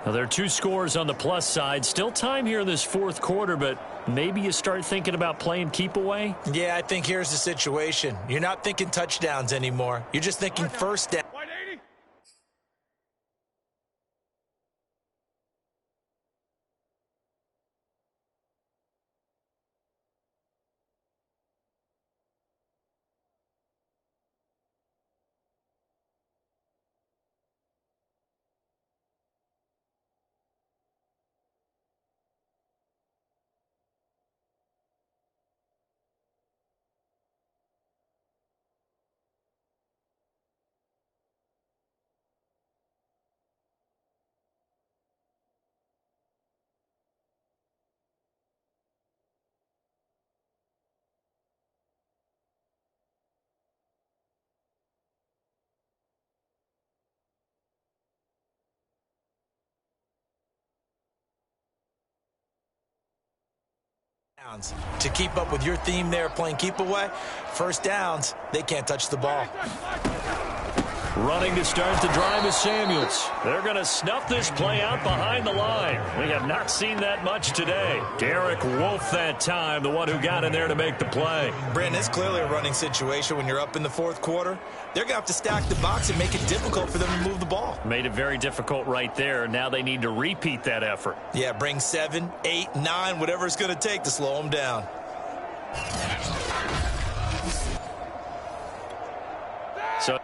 A: Now, there are 2 scores on the plus side. Still time here in this 4th quarter, but maybe you start thinking about playing keep away?
B: Yeah, I think here's the situation. You're not thinking touchdowns anymore. You're just thinking first down. To keep up with your theme there, playing keep away, first downs, they can't touch the ball.
A: Running to start the drive is Samuels. They're going to snuff this play out behind the line. We have not seen that much today. Derek Wolfe that time, the one who got in there to make the play.
D: Brandon, it's clearly a running situation when you're up in the 4th quarter. They're going to have to stack the box and make it difficult for them to move the ball.
A: Made it very difficult right there. Now they need to repeat that effort.
D: Yeah, bring 7, 8, 9, whatever it's going to take to slow them down.
A: So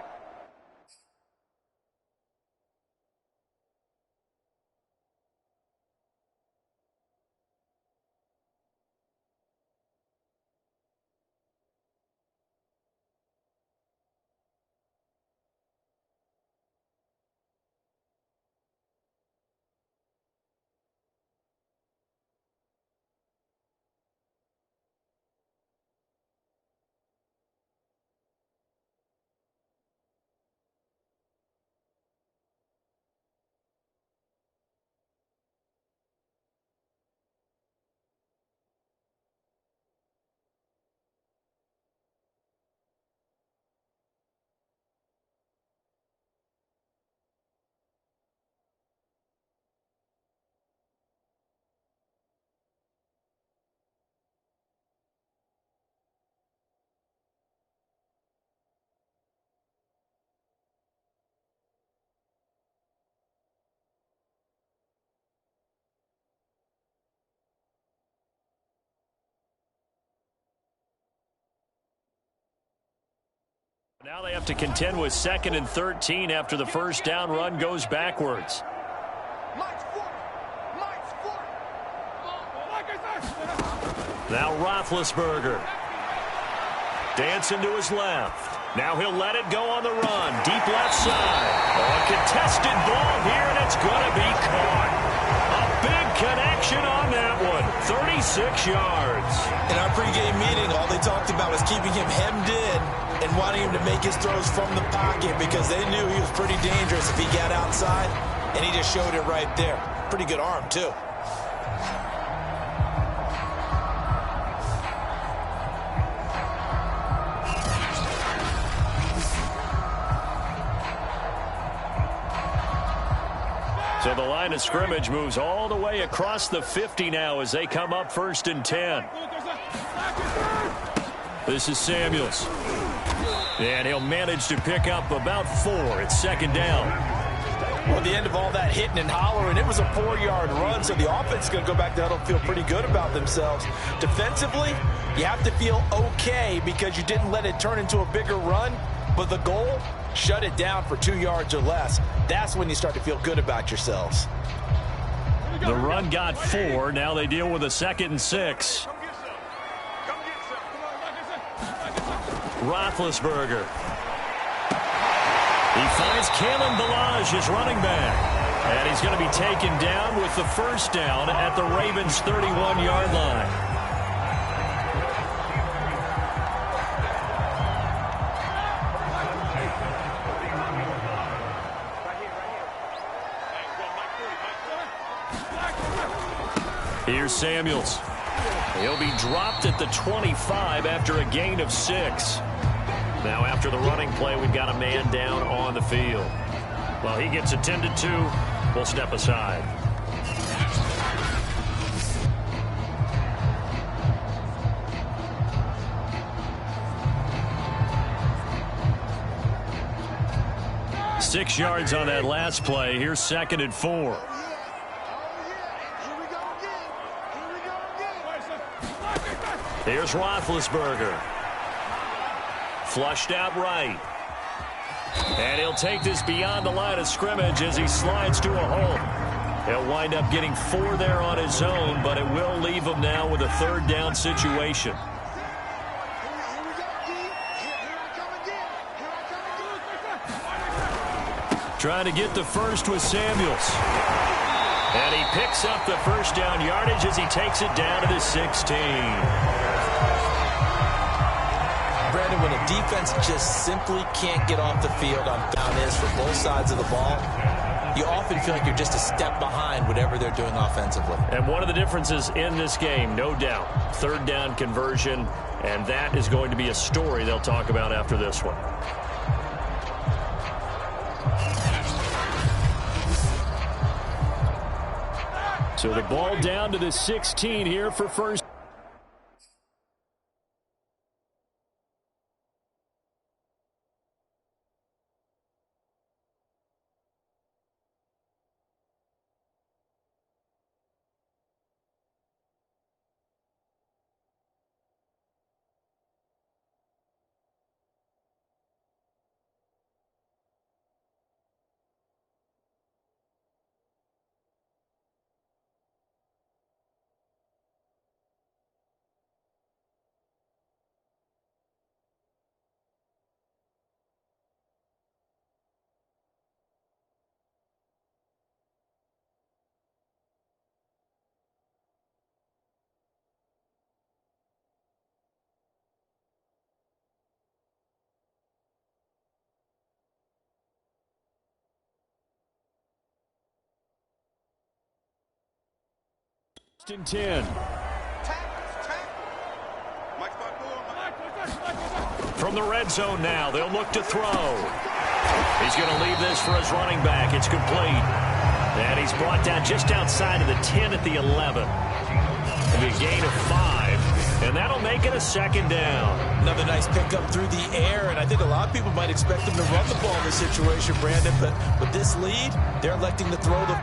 A: now they have to contend with 2nd and 13 after the first down run goes backwards. Now Roethlisberger. Dancing to his left. Now he'll let it go on the run. Deep left side. A contested ball here, and it's going to be caught. A big connection on that one. 36 yards.
D: In our pregame meeting, all they talked about was keeping him hemmed in and wanting him to make his throws from the pocket because they knew he was pretty dangerous if he got outside, and he just showed it right there. Pretty good arm, too.
A: So the line of scrimmage moves all the way across the 50 now as they come up 1st and 10. This is Samuels. And he'll manage to pick up about 4 at 2nd down.
B: Well, at the end of all that hitting and hollering, it was a 4-yard run, so the offense is going to go back to huddle and feel pretty good about themselves. Defensively, you have to feel okay because you didn't let it turn into a bigger run, but the goal, shut it down for 2 yards or less. That's when you start to feel good about yourselves.
A: The run got 4. Now they deal with a 2nd and 6. Roethlisberger. He finds Kalen Ballage as running back. And he's going to be taken down with the first down at the Ravens' 31-yard line. Here's Samuels. He'll be dropped at the 25 after a gain of 6. Now after the running play, we've got a man down on the field. Well, he gets attended to. We'll step aside. Six yards on that last play. Here's 2nd and 4. Here's Roethlisberger. Flushed out right. And he'll take this beyond the line of scrimmage as he slides to a hole. He'll wind up getting 4 there on his own, but it will leave him now with a 3rd down situation. Trying to get the first with Samuels. And he picks up the first down yardage as he takes it down to the 16.
B: Brandon, when a defense just simply can't get off the field on downs for both sides of the ball, you often feel like you're just a step behind whatever they're doing offensively.
A: And one of the differences in this game, no doubt, 3rd down conversion, and that is going to be a story they'll talk about after this one. So the ball down to the 16 here for first. And 10. From the red zone now, they'll look to throw. He's going to leave this for his running back. It's complete. And he's brought down just outside of the 10 at the 11. It'll be a gain of 5. And that'll make it a 2nd down.
B: Another nice pickup through the air, and I think a lot of people might expect them to run the ball in this situation, Brandon, but with this lead, they're electing to throw the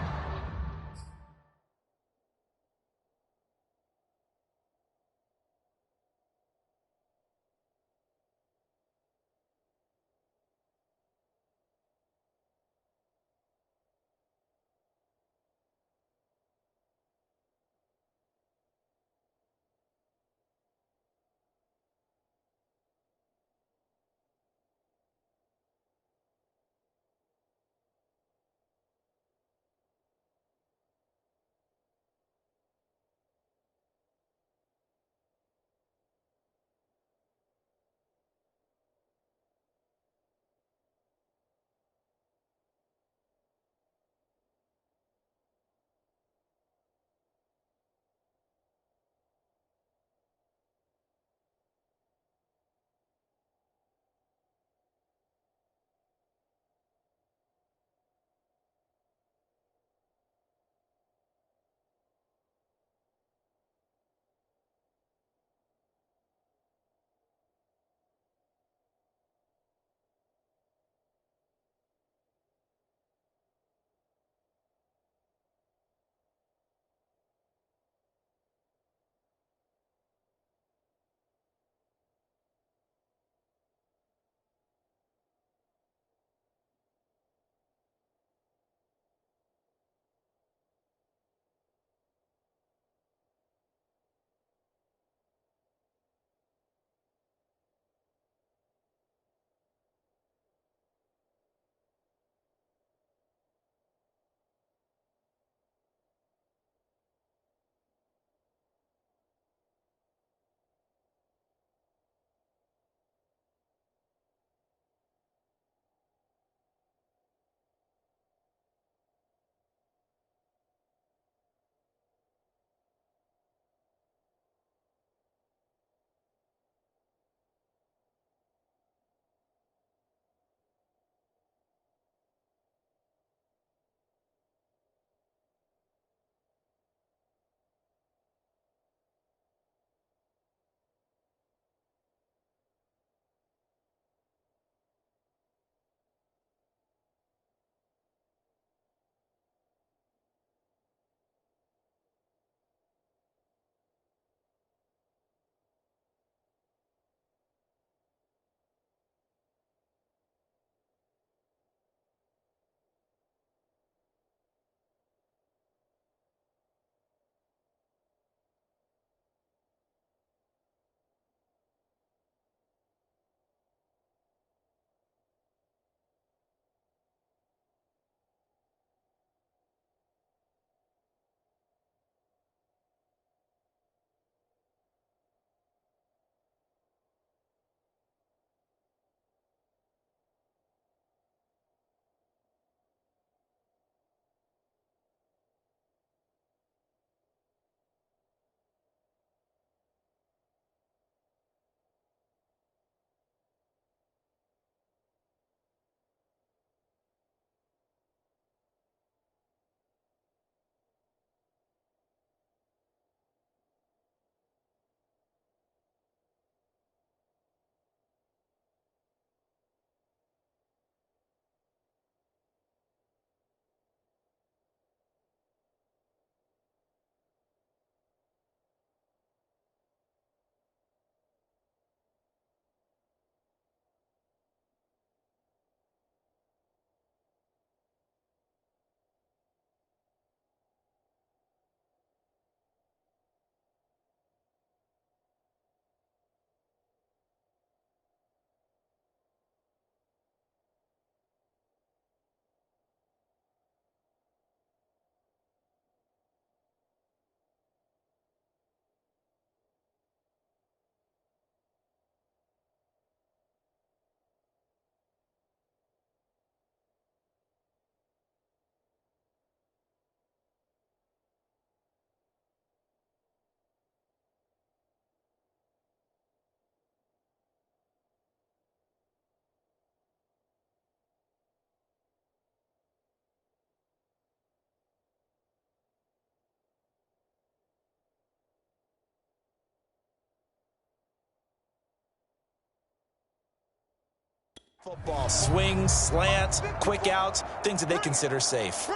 B: Football, swings, slants, quick outs, things that they consider safe.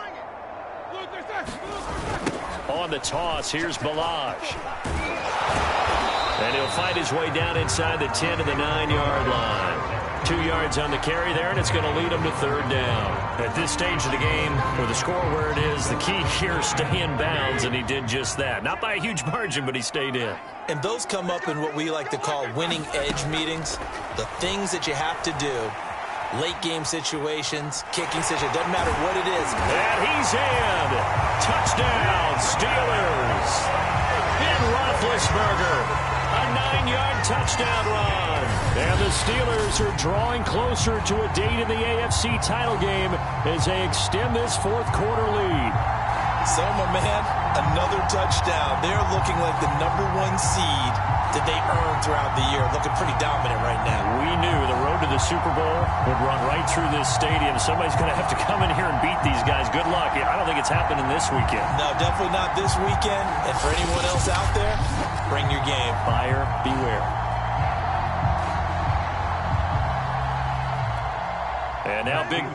A: On the toss, here's Balazs. And he'll fight his way down inside the 10 to the 9-yard line. 2 yards on the carry there, and it's going to lead him to third down. At this stage of the game, with the score where it is, the key here is stay in bounds, and he did just that. Not by a huge margin, but he stayed in.
B: And those come up in what we like to call winning edge meetings. The things that you have to do. Late game situations, kicking situations, doesn't matter what it is.
A: And he's in. Touchdown, Steelers. And Roethlisberger, a 9-yard touchdown run. And the Steelers are drawing closer to a date in the AFC title game as they extend this fourth quarter lead.
B: So, my man, another touchdown. They're looking like the #1 seed that they earned throughout the year. Looking pretty dominant right now.
A: We knew the road to the Super Bowl would run right through this stadium. Somebody's going to have to come in here and beat these guys. Good luck. I don't think it's happening this weekend.
B: No, definitely not this weekend. And for anyone else out there, bring your game.
A: Buyer beware. And now big...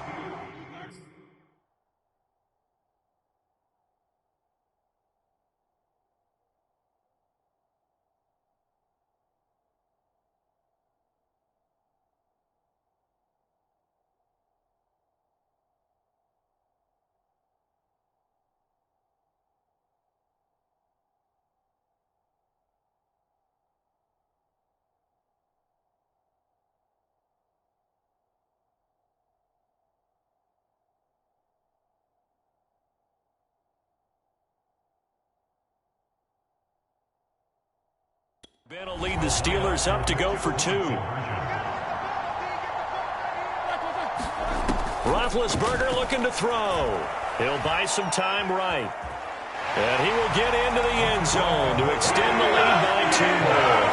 A: Ben will lead the Steelers up to go for 2. Roethlisberger looking to throw. He'll buy some time right. And he will get into the end zone to extend the lead by 2 more.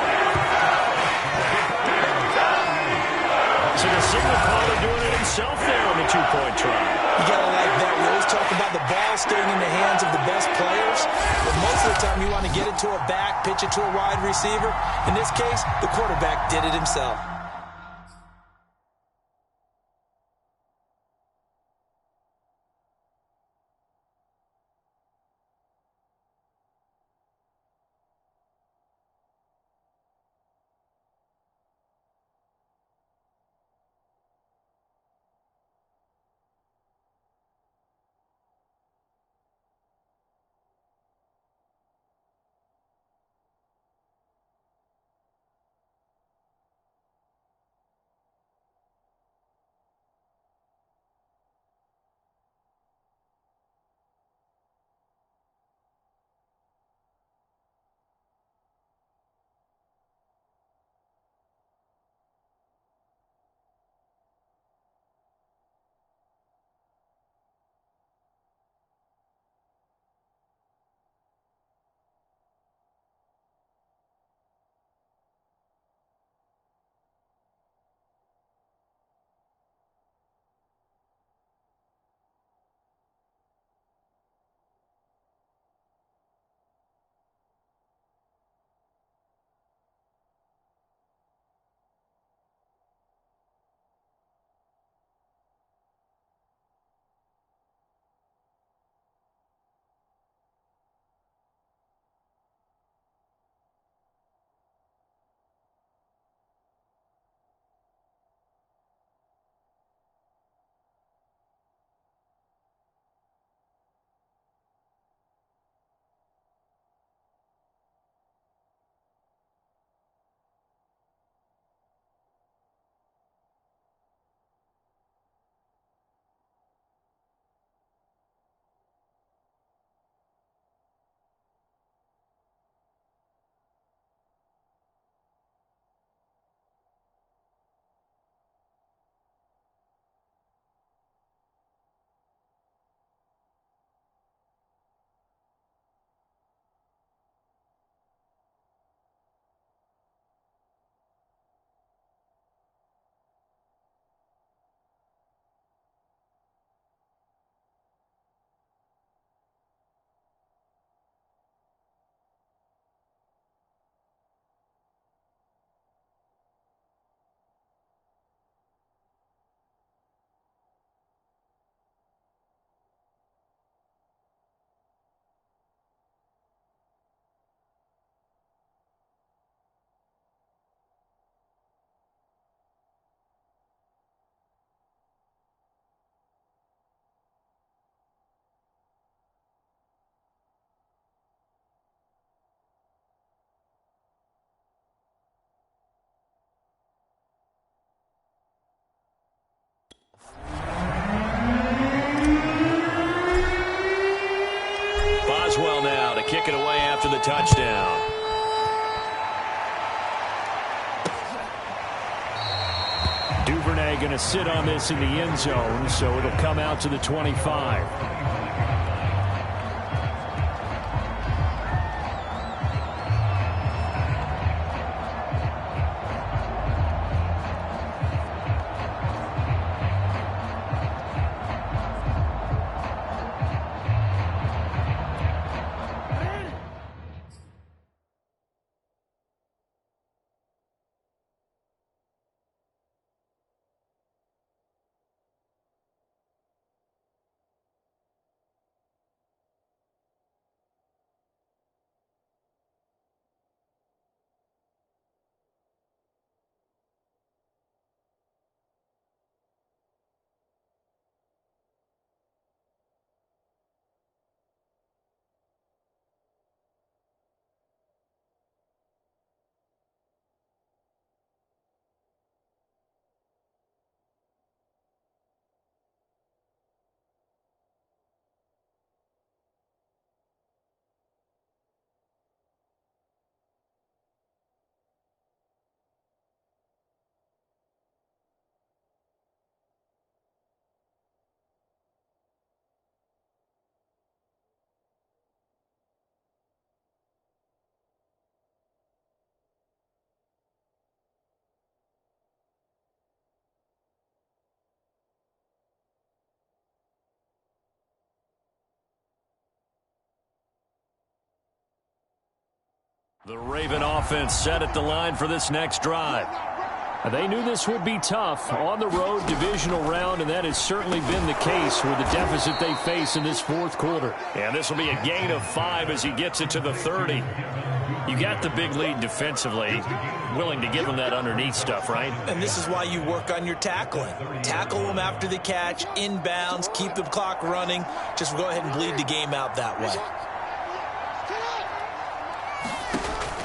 A: So the signal caller doing it himself there on the 2-point try.
B: You got to like that. We always talk about the ball staying in the hands of the best players. But most of the time you want to get it to a back, pitch it to a wide receiver. In this case, the quarterback did it himself.
A: the touchdown. Duvernay going to sit on this in the end zone, so it'll come out to the 25. The Raven offense set at the line for this next drive. They knew this would be tough on the road divisional round, and that has certainly been the case with the deficit they face in this fourth quarter. And this will be a gain of 5 as he gets it to the 30. You got the big lead defensively, willing to give them that underneath stuff, right?
B: And this is why you work on your tackling. Tackle them after the catch, inbounds, keep the clock running. Just go ahead and bleed the game out that way.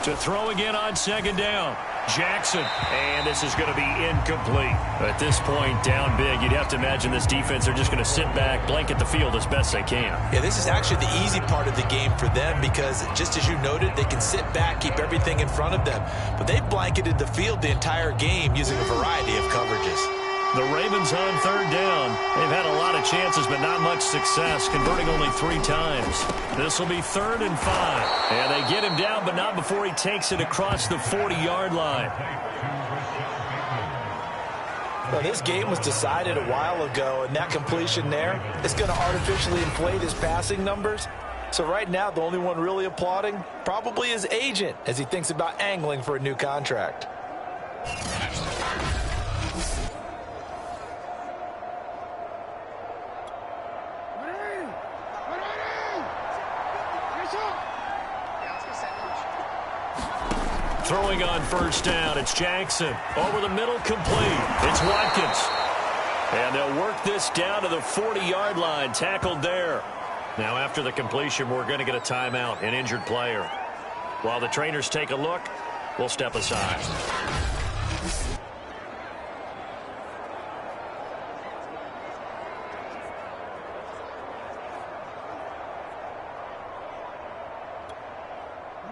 A: To throw again on second down. Jackson, and this is going to be incomplete. At this point, down big, you'd have to imagine this defense, they're just going to sit back, blanket the field as best they can.
B: Yeah, this is actually the easy part of the game for them because, just as you noted, they can sit back, keep everything in front of them. But they've blanketed the field the entire game using a variety of coverages.
A: The Ravens on third down. They've had a lot of chances, but not much success, converting only 3 times. This will be 3rd and 5. And they get him down, but not before he takes it across the 40-yard line.
B: Well, this game was decided a while ago, and that completion there is going to artificially inflate his passing numbers. So right now, the only one really applauding probably his agent as he thinks about angling for a new contract.
A: Throwing on first down, it's Jackson. Over the middle, complete. It's Watkins. And they'll work this down to the 40-yard line, tackled there. Now, after the completion, we're going to get a timeout, an injured player. While the trainers take a look, we'll step aside.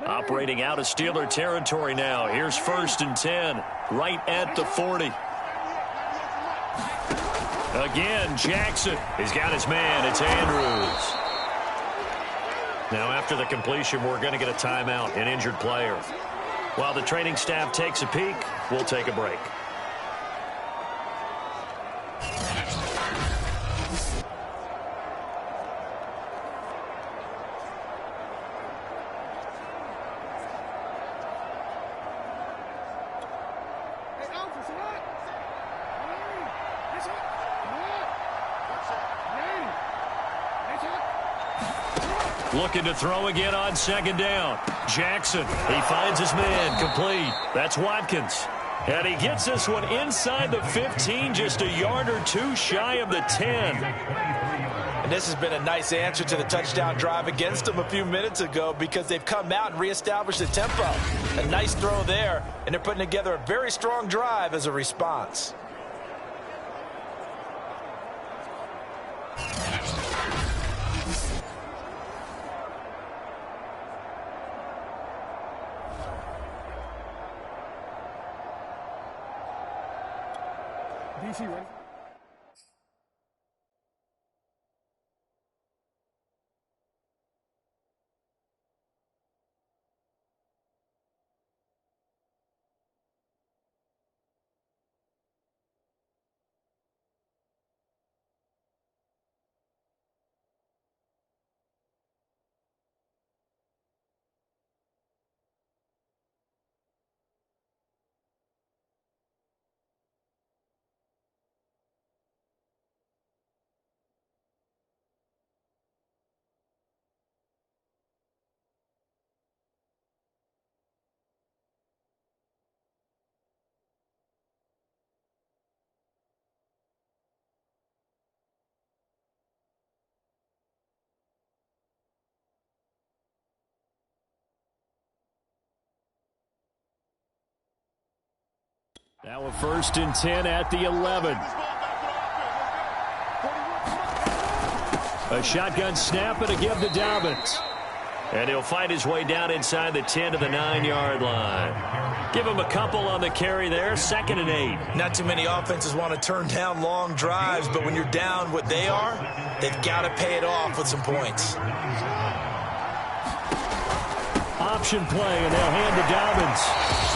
A: Operating out of Steeler territory now. Here's 1st and 10, right at the 40. Again, Jackson. He's got his man. It's Andrews. Now, after the completion, we're going to get a timeout, an injured player. While the training staff takes a peek, we'll take a break. Looking to throw again on second down. Jackson, he finds his man, complete. That's Watkins. And he gets this one inside the 15, just a yard or 2 shy of the 10.
B: And this has been a nice answer to the touchdown drive against them a few minutes ago because they've come out and reestablished the tempo. A nice throw there, and they're putting together a very strong drive as a response.
C: DC, ready?
A: Now a 1st and 10 at the 11. A shotgun snap and a give to Dobbins. And he'll fight his way down inside the 10 to the 9-yard line. Give him a couple on the carry there. 2nd and 8.
B: Not too many offenses want to turn down long drives, but when you're down what they are, they've got to pay it off with some points.
A: Option play, and they'll hand to Dobbins.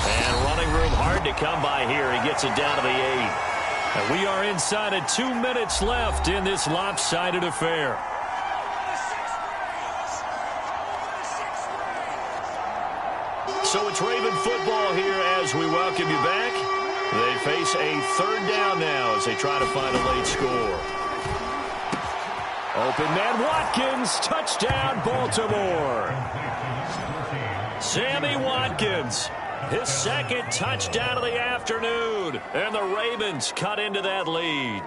A: And running room hard to come by here. He gets it down to the 8. And we are inside of 2 minutes left in this lopsided affair. So it's Raven football here as we welcome you back. They face a 3rd down now as they try to find a late score. Open man Watkins, touchdown Baltimore. Sammy Watkins, his 2nd touchdown of the afternoon, and the Ravens cut into that lead.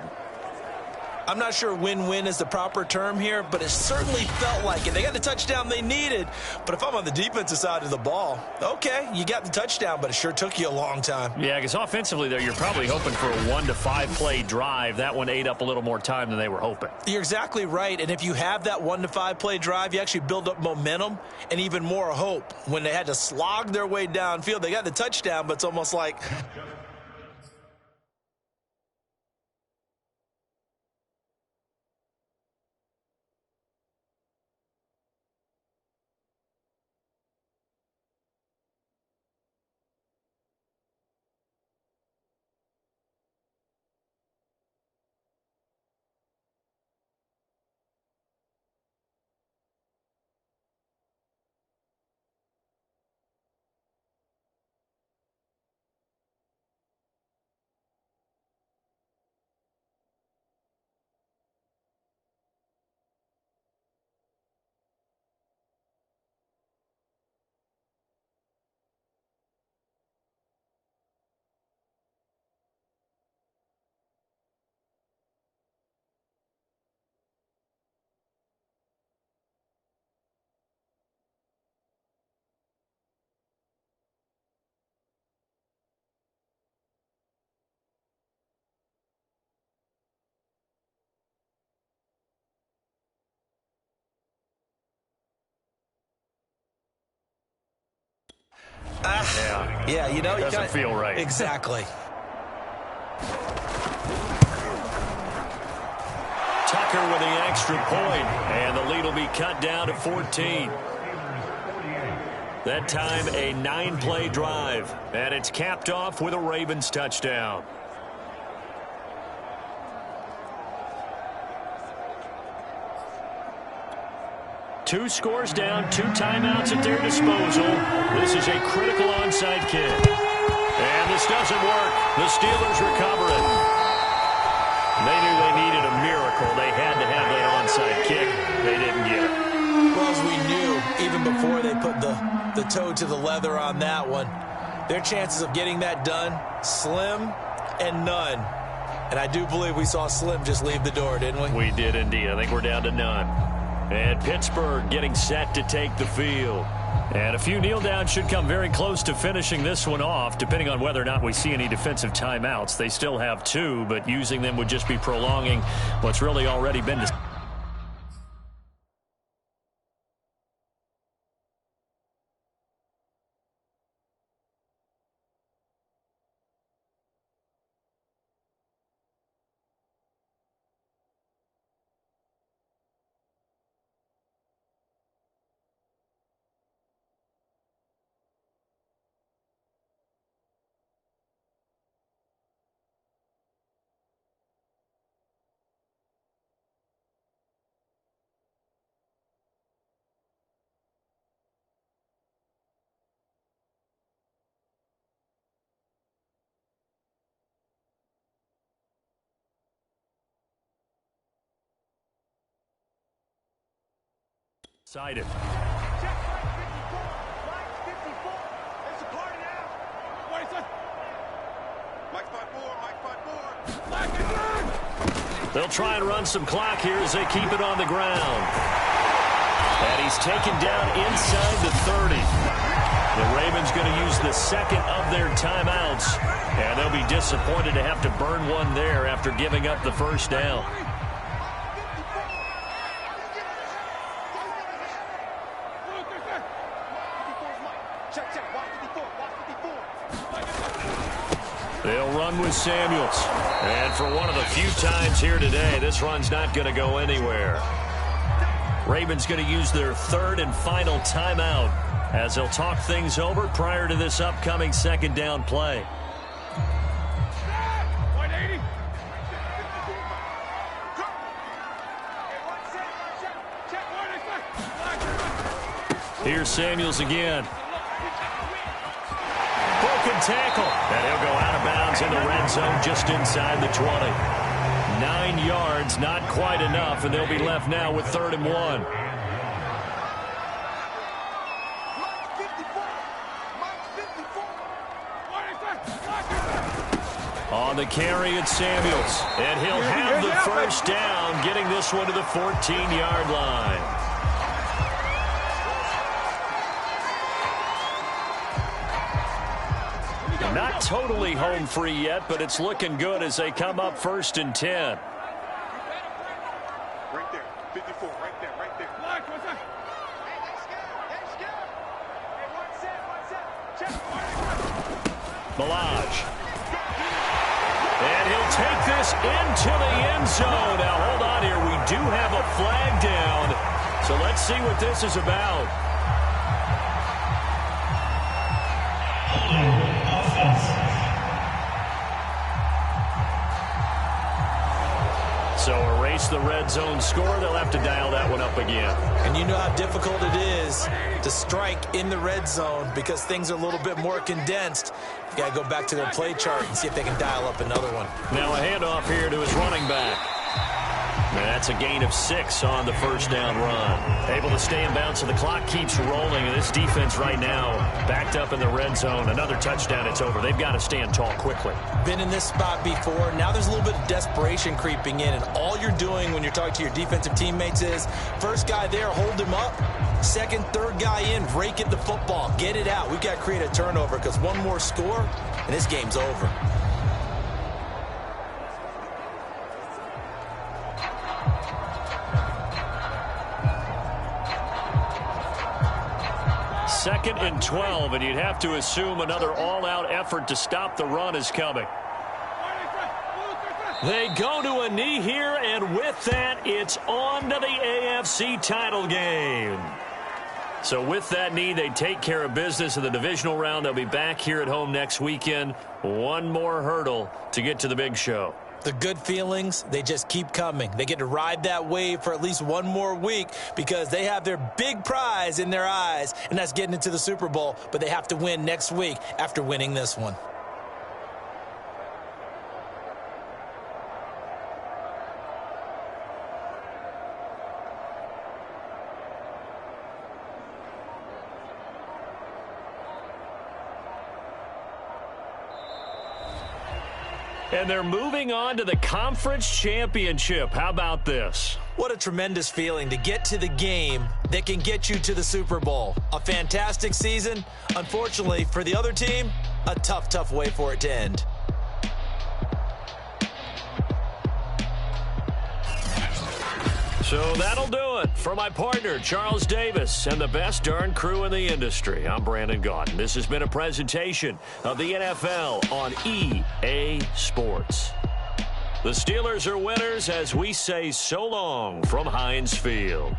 B: I'm not sure win-win is the proper term here, but it certainly felt like it. They got the touchdown they needed, but if I'm on the defensive side of the ball, okay, you got the touchdown, but it sure took you a long time.
A: Yeah, because offensively there, you're probably hoping for a 1 to 5 play drive. That one ate up a little more time than they were hoping.
B: You're exactly right, and if you have that 1 to 5 play drive, you actually build up momentum and even more hope. When they had to slog their way downfield, they got the touchdown, but it's almost like... Yeah, you know,
A: doesn't feel right.
B: Exactly.
A: Tucker with the extra point, and the lead will be cut down to 14. That time a 9-play drive, and it's capped off with a Ravens touchdown. Two scores down, 2 timeouts at their disposal. This is a critical onside kick. And this doesn't work. The Steelers recover it. They knew they needed a miracle. They had to have that onside kick. They didn't get it.
B: Well, as we knew, even before they put the toe to the leather on that one, their chances of getting that done, slim and none. And I do believe we saw Slim just leave the door, didn't we?
A: We did indeed. I think we're down to none. And Pittsburgh getting set to take the field. And a few kneel downs should come very close to finishing this one off, depending on whether or not we see any defensive timeouts. They still have 2, but using them would just be prolonging what's really already been decided. Excited.
C: Check Mike 54. It's a party now. Wait, son. Mike 54. Mike 54.
A: They'll try and run some clock here as they keep it on the ground. And he's taken down inside the 30. The Ravens going to use the second of their timeouts. And they'll be disappointed to have to burn one there after giving up the first down. They'll run with Samuels. And for one of the few times here today, this run's not going to go anywhere. Ravens going to use their third and final timeout as they'll talk things over prior to this upcoming second down play. Here's Samuels again. Broken tackle. And he'll go out of bounds in the red zone just inside the 20. 9 yards, not quite enough, and they'll be left now with 3rd and 1. On the carry, it's Samuels. And he'll have the first down, getting this one to the 14-yard line. Not totally home free yet, but it's looking good as they come up 1st and 10.
C: Right there, 54, right there. Mike, what's that? Hey, let's go. Hey, one set. Check.
A: Milage. And he'll take this into the end zone. Now, hold on here. We do have a flag down. So let's see what this is about. So erase the red zone score. They'll have to dial that one up again.
B: And you know how difficult it is to strike in the red zone because things are a little bit more condensed. You got to go back to their play chart and see if they can dial up another one.
A: Now a handoff here to his running back. That's a gain of 6 on the first down run. Able to stay in bounds, so the clock keeps rolling. And this defense right now backed up in the red zone. Another touchdown, it's over. They've got to stand tall quickly.
B: Been in this spot before. Now there's a little bit of desperation creeping in. And all you're doing when you're talking to your defensive teammates is, first guy there, hold him up. Second, third guy in, rake at the football. Get it out. We've got to create a turnover because one more score, and this game's over.
A: Second and 12, and you'd have to assume another all-out effort to stop the run is coming. They go to a knee here, and with that, it's on to the AFC title game. So with that knee, they take care of business in the divisional round. They'll be back here at home next weekend. One more hurdle to get to the big show.
B: The good feelings, they just keep coming. They get to ride that wave for at least one more week because they have their big prize in their eyes, and that's getting into the Super Bowl. But they have to win next week after winning this one.
A: And they're moving on to the conference championship. How about this?
B: What a tremendous feeling to get to the game that can get you to the Super Bowl. A fantastic season. Unfortunately, for the other team, a tough way for it to end.
A: So that'll do it for my partner, Charles Davis, and the best darn crew in the industry. I'm Brandon Gaudin. This has been a presentation of the NFL on EA Sports. The Steelers are winners as we say so long from Heinz Field.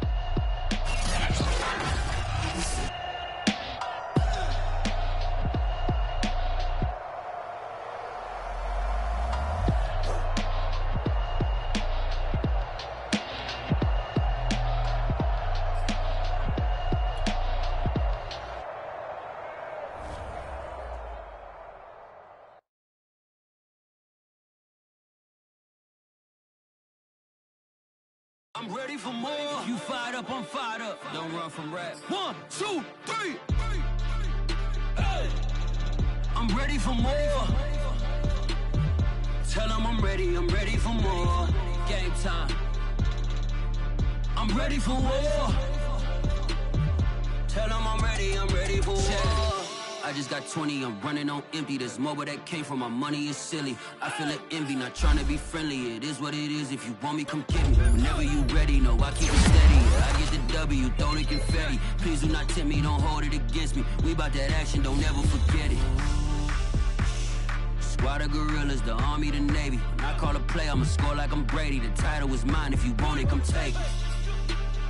E: I'm ready for more. You fired up, I'm fired up. Don't run from rap. 1, 2, 3. Hey. I'm ready for more. Tell them I'm ready for more. Game time. I'm ready for war. Tell them I'm ready for war. I just got 20, I'm running on empty. This mobile that came from my money is silly. I feel an envy, not trying to be friendly. It is what it is, if you want me, come get me. Whenever you ready, no, I keep it steady. I get the W, throw the confetti. Please do not tempt me, don't hold it against me. We about that action, don't ever forget it. Squad of gorillas, the army, the navy. When I call a play, I'ma score like I'm Brady. The title is mine, if you want it, come take it.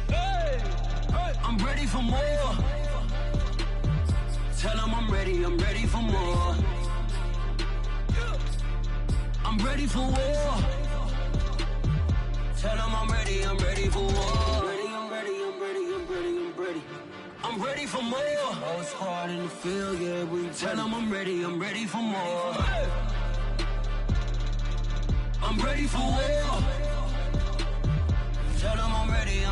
E: Hey, hey. I'm ready for more. Tell them I'm ready for more. I'm ready for war. Tell them I'm ready for war. I'm ready for more. Whole squad in the field, yeah, we tell them I'm ready for more. I'm ready for war. Tell them I'm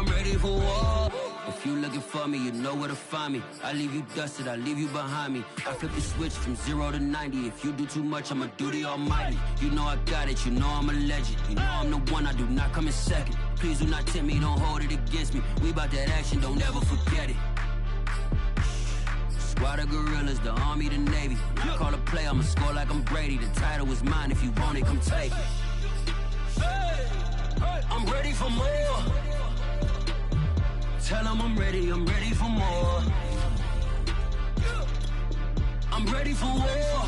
E: ready for war. If you looking for me, you know where to find me. I leave you dusted, I leave you behind me. I flip the switch from 0 to 90. If you do too much, I'ma do the almighty. You know I got it, you know I'm a legend. You know I'm the one, I do not come in second. Please do not tempt me, don't hold it against me. We about that action, don't ever forget it. Squad of gorillas, the army, the navy. When I call a play, I'ma score like I'm Brady. The title is mine, if you want it, come take it. I'm ready for more. Tell them I'm ready for more. I'm ready for war.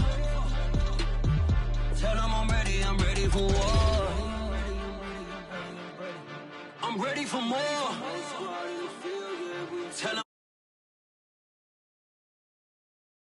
E: Tell them I'm ready for war. I'm ready for more.